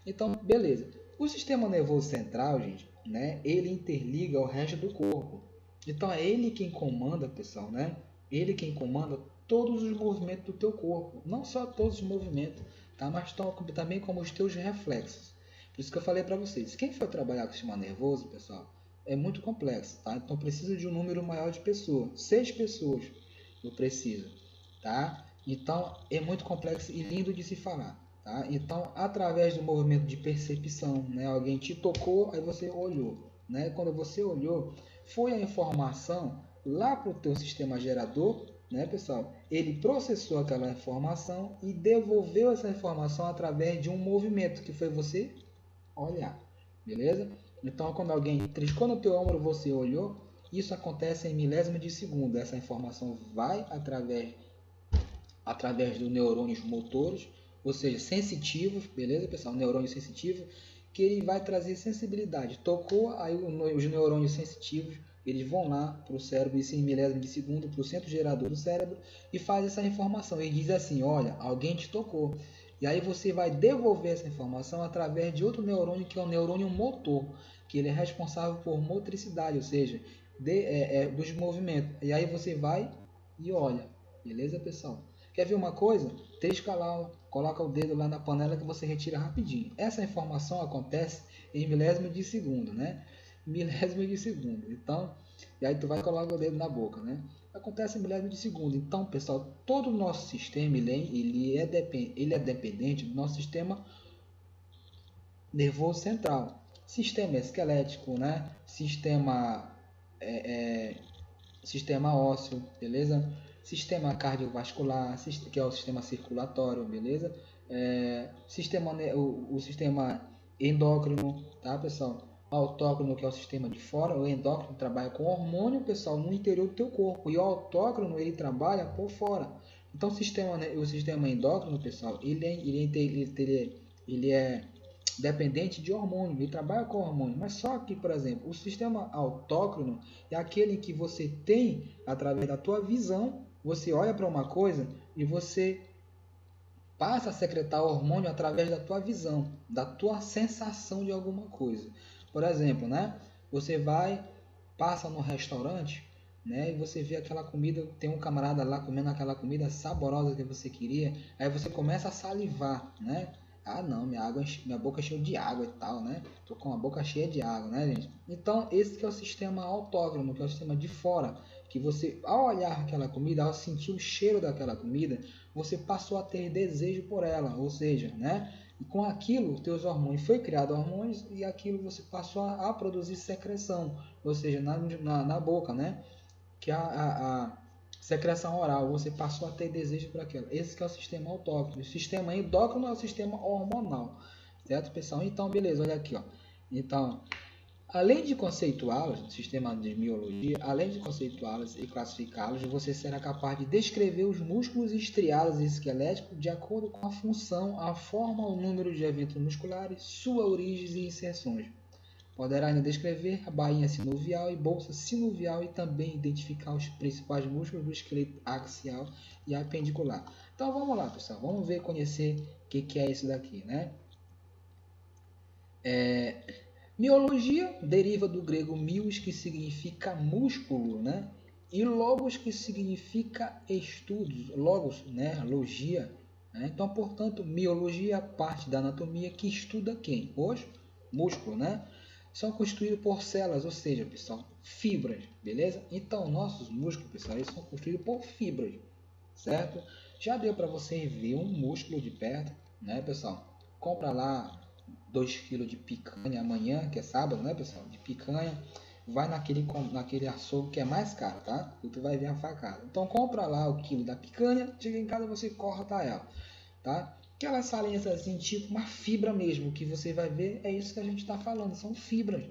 Então, beleza. O sistema nervoso central, gente, né? Ele interliga ao resto do corpo. Então, é ele quem comanda, pessoal, né? Ele quem comanda todos os movimentos do teu corpo, não só todos os movimentos, tá? Mas também como os teus reflexos. Por isso que eu falei para vocês, quem for trabalhar com o sistema nervoso, pessoal, é muito complexo, tá? Então preciso de um número maior de pessoas, 6 pessoas eu preciso, tá? Então é muito complexo e lindo de se falar, tá? Então através do movimento de percepção, né? Alguém te tocou, aí você olhou, né? Quando você olhou, foi a informação lá para o teu sistema gerador, né, pessoal? Ele processou aquela informação e devolveu essa informação através de um movimento que foi você olhar, beleza? Então, quando alguém triscou no teu ombro, você olhou, isso acontece em milésimo de segundo. Essa informação vai através dos neurônios motores, ou seja, sensitivos, beleza, pessoal? Neurônio sensitivo, que ele vai trazer sensibilidade. Tocou, aí os neurônios sensitivos eles vão lá para o cérebro, isso em milésimo de segundo, para o centro gerador do cérebro e faz essa informação. Ele diz assim, olha, alguém te tocou. E aí você vai devolver essa informação através de outro neurônio, que é o neurônio motor, que ele é responsável por motricidade, ou seja, dos movimentos. E aí você vai e olha, beleza, pessoal? Quer ver uma coisa? Trisca lá, coloca o dedo lá na panela que você retira rapidinho. Essa informação acontece em milésimo de segundo, né? Milésimo de segundo. Então, e aí tu vai colocar o dedo na boca, né? Acontece em milésimo de segundo. Então, pessoal, todo o nosso sistema ele é dependente do nosso sistema nervoso central, sistema esquelético, né? Sistema ósseo, beleza? Sistema cardiovascular, que é o sistema circulatório, beleza? O sistema endócrino, tá, pessoal? autócrino, que é o sistema de fora, o endócrino trabalha com hormônio, pessoal, no interior do teu corpo, e o autócrino ele trabalha por fora. Então o sistema endócrino, pessoal, ele é dependente de hormônio, ele trabalha com hormônio, mas só que, por exemplo, o sistema autócrino é aquele que você tem através da tua visão, você olha para uma coisa e você passa a secretar hormônio através da tua visão, da tua sensação de alguma coisa. Por exemplo, né? Você passa no restaurante, né? E você vê aquela comida, tem um camarada lá comendo aquela comida saborosa que você queria, aí você começa a salivar, né? Ah, não, minha boca é cheia de água e tal, né? Tô com a boca cheia de água, né, gente? Então, esse que é o sistema autócrino, que é o sistema de fora, que você, ao olhar aquela comida, ao sentir o cheiro daquela comida, você passou a ter desejo por ela, ou seja, né? E com aquilo, teus hormônios, foi criado hormônios e aquilo você passou a produzir secreção, ou seja, na boca, né? Que a secreção oral, você passou a ter desejo por aquilo. Esse que é o sistema autócrino. O sistema endócrino é o sistema hormonal, certo, pessoal? Então, beleza, olha aqui, ó. Então, além de conceituá-los, sistema de miologia, além de conceituá-los e classificá-los, você será capaz de descrever os músculos estriados e esqueléticos de acordo com a função, a forma, o número de eventos musculares, sua origem e inserções. Poderá ainda descrever a bainha sinovial e bolsa sinovial e também identificar os principais músculos do esqueleto axial e apendicular. Então vamos lá, pessoal, vamos ver, conhecer o que é isso daqui, né? Miologia deriva do grego mios, que significa músculo, né? E logos, que significa estudos, logos, né? Logia, né? Então, portanto, miologia é a parte da anatomia que estuda quem? Os músculos, né? São constituídos por células, ou seja, pessoal, fibras, beleza? Então, nossos músculos, pessoal, eles são construídos por fibras, certo? Já deu para você ver um músculo de perto, né, pessoal? Compra lá 2 kg de picanha amanhã, que é sábado, né, pessoal? De picanha, vai naquele açougue que é mais caro, tá? E tu vai ver a facada. Então, compra lá o quilo da picanha, chega em casa você corta ela, tá? Aquelas salinhas assim, tipo uma fibra mesmo, que você vai ver, é isso que a gente está falando, são fibras,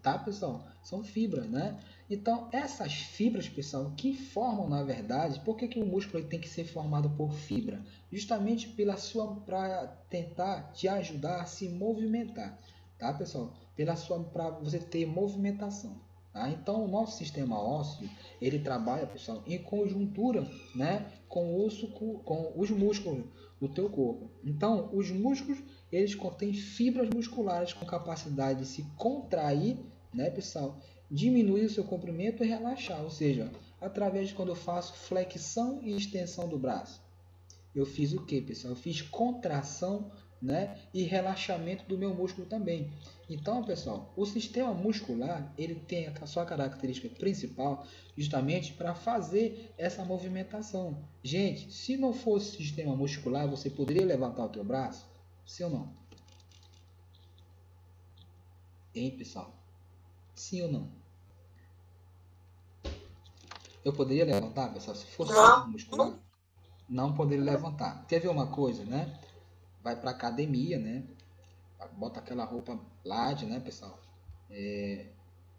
tá, pessoal? São fibras, né? Então, essas fibras, pessoal, que formam, na verdade, por que o músculo tem que ser formado por fibra? Justamente para tentar te ajudar a se movimentar, tá, pessoal? Para você ter movimentação, tá? Então, o nosso sistema ósseo, ele trabalha, pessoal, em conjuntura, né, com os músculos do teu corpo. Então, os músculos, eles contêm fibras musculares com capacidade de se contrair, né, pessoal, diminuir o seu comprimento e relaxar, ou seja, através de quando eu faço flexão e extensão do braço. Eu fiz o que, pessoal? Eu fiz contração, né, e relaxamento do meu músculo também. Então, pessoal, o sistema muscular, ele tem a sua característica principal justamente para fazer essa movimentação. Gente, se não fosse sistema muscular, você poderia levantar o teu braço? Sim ou não? Hein, pessoal? Sim ou não? Eu poderia levantar, pessoal, se fosse sistema muscular? Não poderia levantar. Quer ver uma coisa, né? Vai para academia, né? Bota aquela roupa large, né, pessoal?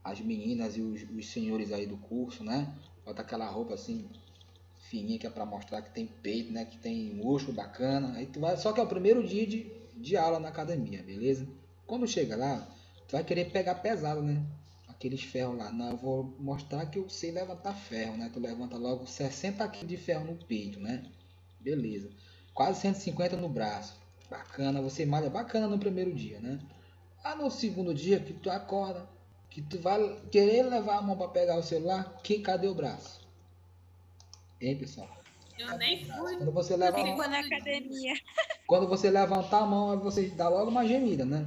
As meninas e os senhores aí do curso, né? Bota aquela roupa assim fininha, que é para mostrar que tem peito, né? Que tem músculo bacana. Aí tu vai, só que é o primeiro dia de aula na academia, beleza? Quando chega lá, tu vai querer pegar pesado, né? Aqueles ferros lá. Não, eu vou mostrar que eu sei levantar ferro, né? Tu levanta logo 60 kg de ferro no peito, né? Beleza. Quase 150 no braço. Bacana, você malha bacana no primeiro dia, né? Ah, no segundo dia que tu acorda, que tu vai querer levar a mão para pegar o celular, cadê o braço? Hein, pessoal? Eu nem fui. Quando você leva na academia. Quando você levantar a mão, você dá logo uma gemida, né?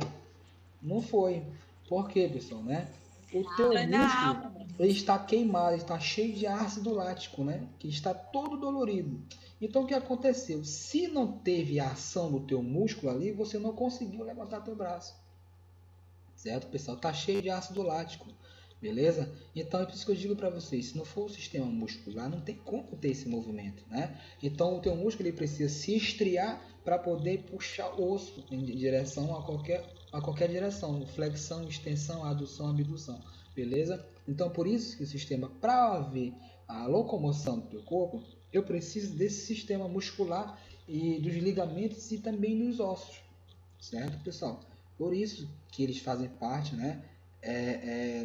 Não foi. Por quê, pessoal, né? O teu músculo, ele está queimado, está cheio de ácido lático, né? Que está todo dolorido. Então, o que aconteceu? Se não teve a ação do teu músculo ali, você não conseguiu levantar teu braço. Certo, pessoal? Está cheio de ácido lático. Beleza? Então é por isso que eu digo para vocês, se não for o sistema muscular, não tem como ter esse movimento, né? Então o teu músculo ele precisa se estriar para poder puxar o osso em direção a qualquer direção, flexão, extensão, adução, abdução, beleza? Então por isso que o sistema, para haver a locomoção do teu corpo, eu preciso desse sistema muscular e dos ligamentos e também dos ossos, certo, pessoal? Por isso que eles fazem parte, né?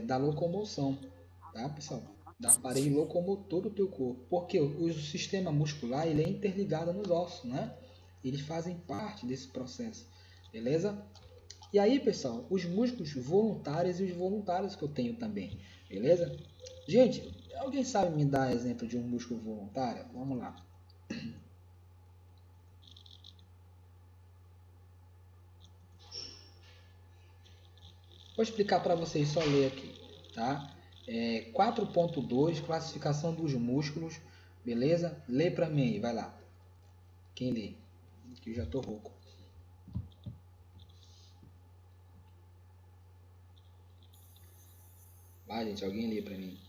Da locomoção, tá, pessoal? Da aparelho locomotor do teu corpo, porque o sistema muscular ele é interligado nos ossos, né? Eles fazem parte desse processo, beleza? E aí, pessoal, os músculos voluntários e os voluntários que eu tenho também, beleza? Gente, alguém sabe me dar exemplo de um músculo voluntário? Vamos lá. Vou explicar para vocês, só ler aqui, tá? 4.2, classificação dos músculos, beleza? Lê para mim aí, vai lá. Quem lê? Que eu já tô rouco. Vai, gente, alguém lê para mim.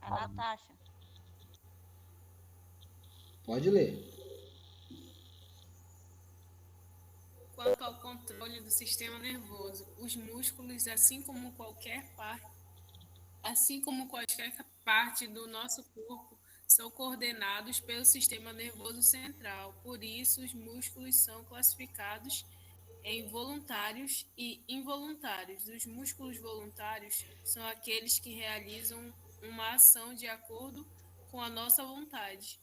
A Natasha. Pode ler. Quanto ao controle do sistema nervoso, os músculos, assim como qualquer parte do nosso corpo, são coordenados pelo sistema nervoso central. Por isso, os músculos são classificados em voluntários e involuntários. Os músculos voluntários são aqueles que realizam uma ação de acordo com a nossa vontade.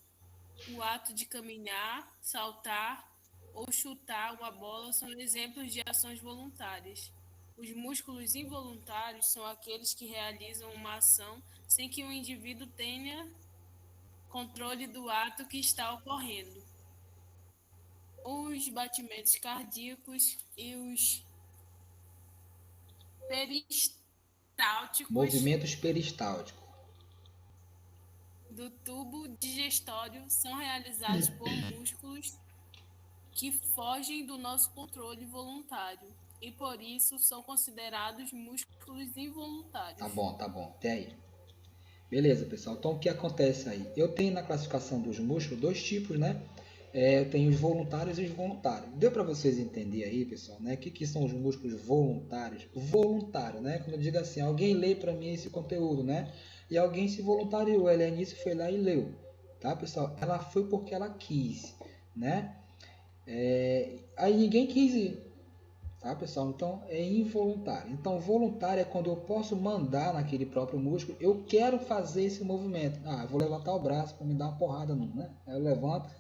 O ato de caminhar, saltar ou chutar uma bola são exemplos de ações voluntárias. Os músculos involuntários são aqueles que realizam uma ação sem que o indivíduo tenha controle do ato que está ocorrendo. Os batimentos cardíacos e os peristálticos Movimentos peristálticos. do tubo digestório são realizados por músculos que fogem do nosso controle voluntário e por isso são considerados músculos involuntários. Tá bom, até aí. Beleza, pessoal. Então o que acontece aí? Eu tenho na classificação dos músculos dois tipos, né? Eu tenho os voluntários e os voluntários. Deu para vocês entenderem aí, pessoal, né? O que são os músculos voluntários? Voluntário, né? Quando eu digo assim, alguém lê para mim esse conteúdo, né? E alguém se voluntariou, a Helenice foi lá e leu, tá, pessoal? Ela foi porque ela quis, né? Aí ninguém quis ir, tá, pessoal? Então é involuntário. Então voluntário é quando eu posso mandar naquele próprio músculo, eu quero fazer esse movimento. Eu vou levantar o braço para me dar uma porrada, não, né? Aí eu levanto,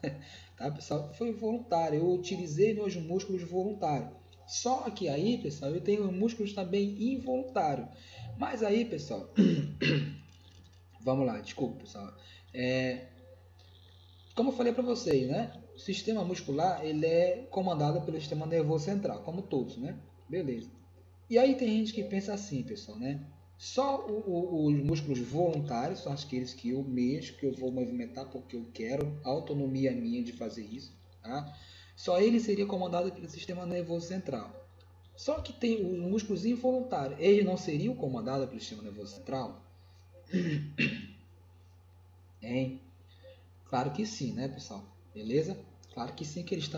tá, pessoal? Foi voluntário. Eu utilizei meus músculos voluntários. Só que aí, pessoal, eu tenho músculos também involuntários. Mas aí, pessoal, vamos lá, desculpa, pessoal. Como eu falei para vocês, né? O sistema muscular ele é comandado pelo sistema nervoso central, como todos, né? Beleza. E aí tem gente que pensa assim, pessoal, né? Só os músculos voluntários são aqueles que eu mexo, que eu vou movimentar porque eu quero, a autonomia minha de fazer isso, tá? Só ele seria comandado pelo sistema nervoso central. Só que tem os músculos involuntários. Eles não seriam comandados pelo sistema nervoso central? Hein? Claro que sim, né, pessoal? Beleza? Claro que sim, que eles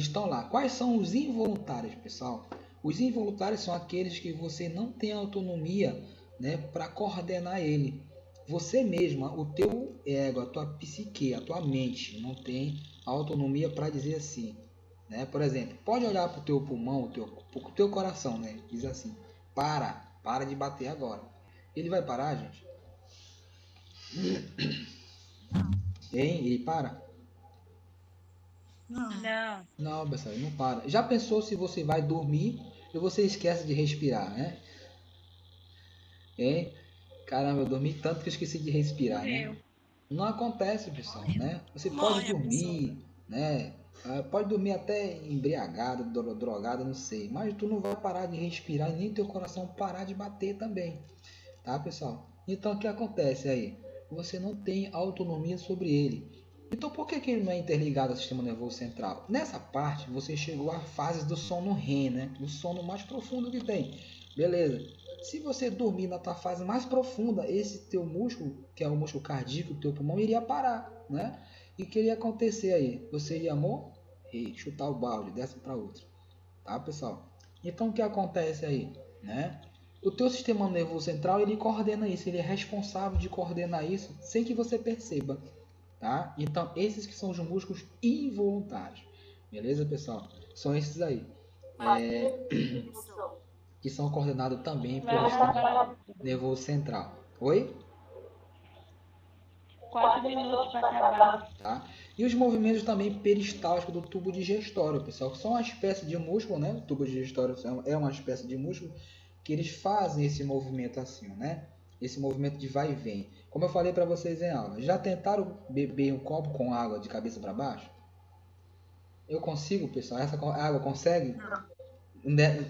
estão lá. Quais são os involuntários, pessoal? Os involuntários são aqueles que você não tem autonomia, né, para coordenar ele. Você mesmo, o teu ego, a tua psique, a tua mente não tem autonomia para dizer assim, né? Por exemplo, pode olhar para o teu pulmão, o teu coração, né? Diz assim, para de bater agora. Ele vai parar, gente? Hein? Ele para? Não. Não, pessoal, ele não para. Já pensou se você vai dormir e você esquece de respirar, né? Hein? Caramba, eu dormi tanto que eu esqueci de respirar, né? Não acontece, pessoal, né? Você pode dormir, né? Pode dormir até embriagado, drogado, não sei. Mas tu não vai parar de respirar e nem teu coração parar de bater também. Tá, pessoal? Então, o que acontece aí? Você não tem autonomia sobre ele. Então, por que ele não é interligado ao sistema nervoso central? Nessa parte, você chegou à fase do sono REM, né? Do sono mais profundo que tem. Beleza. Se você dormir na tua fase mais profunda, esse teu músculo, que é o músculo cardíaco do teu pulmão, iria parar, né? E o que iria acontecer aí? Você iria morrer, chutar o balde dessa para outra, tá, pessoal? Então o que acontece aí, né? O teu sistema nervoso central, ele coordena isso, ele é responsável de coordenar isso sem que você perceba, tá? Então esses que são os músculos involuntários, beleza, pessoal? São esses aí, que são coordenados também pelo sistema nervoso central. Oi? 4 minutos para acabar. Tá? E os movimentos também peristálticos do tubo digestório, pessoal, que são uma espécie de músculo, né? O tubo digestório é uma espécie de músculo que eles fazem esse movimento assim, né? Esse movimento de vai e vem. Como eu falei para vocês em aula, já tentaram beber um copo com água de cabeça para baixo? Eu consigo, pessoal? Essa água consegue?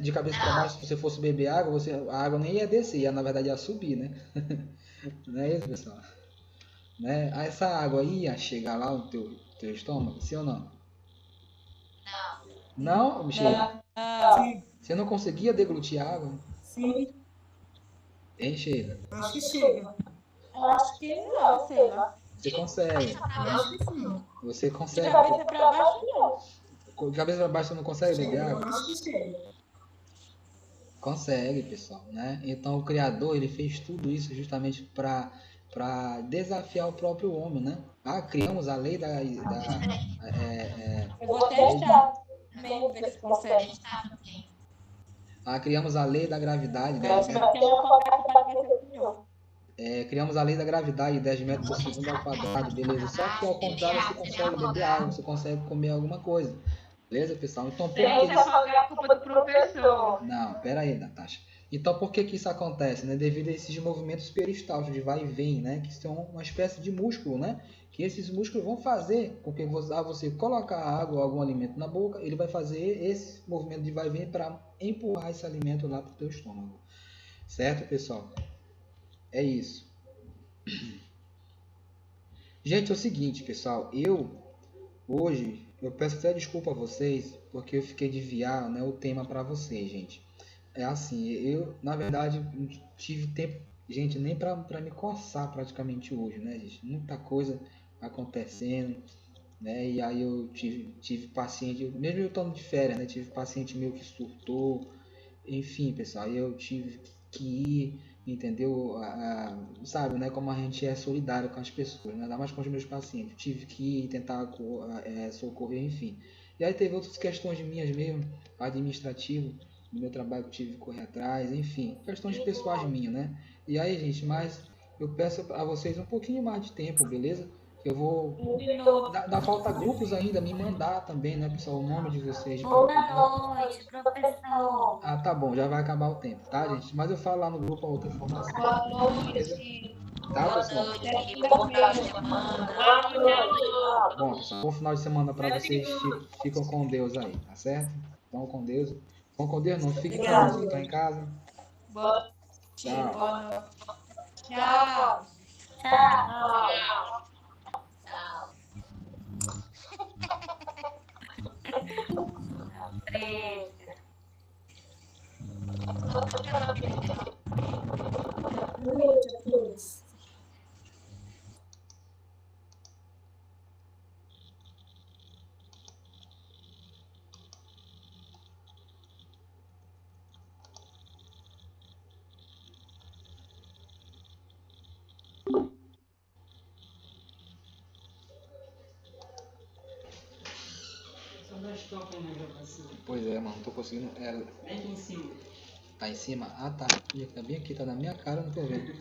De cabeça para baixo, se você fosse beber água, a água nem ia descer, ia, na verdade ia subir, né? Não é isso, pessoal? Né? Essa água ia chegar lá no teu estômago, sim ou não? Não, Sheila? Sim, Você não conseguia deglutir água? sim. Hein, Sheila? Acho que chega. Eu acho que não, sei lá. Você consegue. Acho que sim. Você De consegue. cabeça pra baixo, não. De cabeça para baixo você não consegue beber água? Acho que chega. Consegue, pessoal, né? Então o Criador, ele fez tudo isso justamente para desafiar o próprio homem, né? Criamos a lei da Eu vou testar. Mesmo ver se consegue. criamos a lei da gravidade, Mas eu vou colocar aqui para ver se eu criamos a lei da gravidade, 10 metros por segundo ao quadrado, beleza? Só que ao contrário, você consegue beber água, você consegue comer alguma coisa, beleza, pessoal? Então por que Deixa isso? só ver a culpa do professor. Não, pera aí, Natasha. Então por que isso acontece, né? Devido a esses movimentos peristálticos de vai e vem, né? Que são uma espécie de músculo, né? Que esses músculos vão fazer com que você colocar água ou algum alimento na boca, ele vai fazer esse movimento de vai e vem para empurrar esse alimento lá para o teu estômago. Certo, pessoal? É isso. Gente, é o seguinte, pessoal. Hoje, eu peço até desculpa a vocês, porque eu fiquei de enviar, né, o tema para vocês, gente. É assim, eu, na verdade, não tive tempo, gente, nem para me coçar praticamente hoje, né, gente? Muita coisa acontecendo, né? E aí eu tive paciente, mesmo eu estando de férias, né? Tive paciente meu que surtou, enfim, pessoal, aí eu tive que ir, entendeu? Sabe, né? Como a gente é solidário com as pessoas, né? Ainda mais com os meus pacientes. Tive que ir tentar socorrer, enfim. E aí teve outras questões minhas mesmo, administrativo, no meu trabalho que eu tive que correr atrás, enfim, questões pessoais minhas, né? E aí, gente, mas eu peço a vocês um pouquinho mais de tempo, beleza? Eu vou. Dá falta grupos ainda, me mandar também, né, pessoal? O nome de vocês. Boa noite, professor. Ah, tá bom, já vai acabar o tempo, tá, gente? Mas eu falo lá no grupo a outra informação. Boa Beleza? noite. Tá, pessoal? Bom, pessoal, bom final de semana para vocês. Ficam com Deus aí, tá certo? Vão com Deus. Vão com Deus, não. Fiquem com Deus. Estão em casa. Boa Tchau. noite. Tchau. Tchau. Boa noite a todos. Pois é, mano, não tô conseguindo. Vem aqui em cima. Tá em cima? Ah, tá. Tá bem aqui, tá na minha cara, não tô vendo.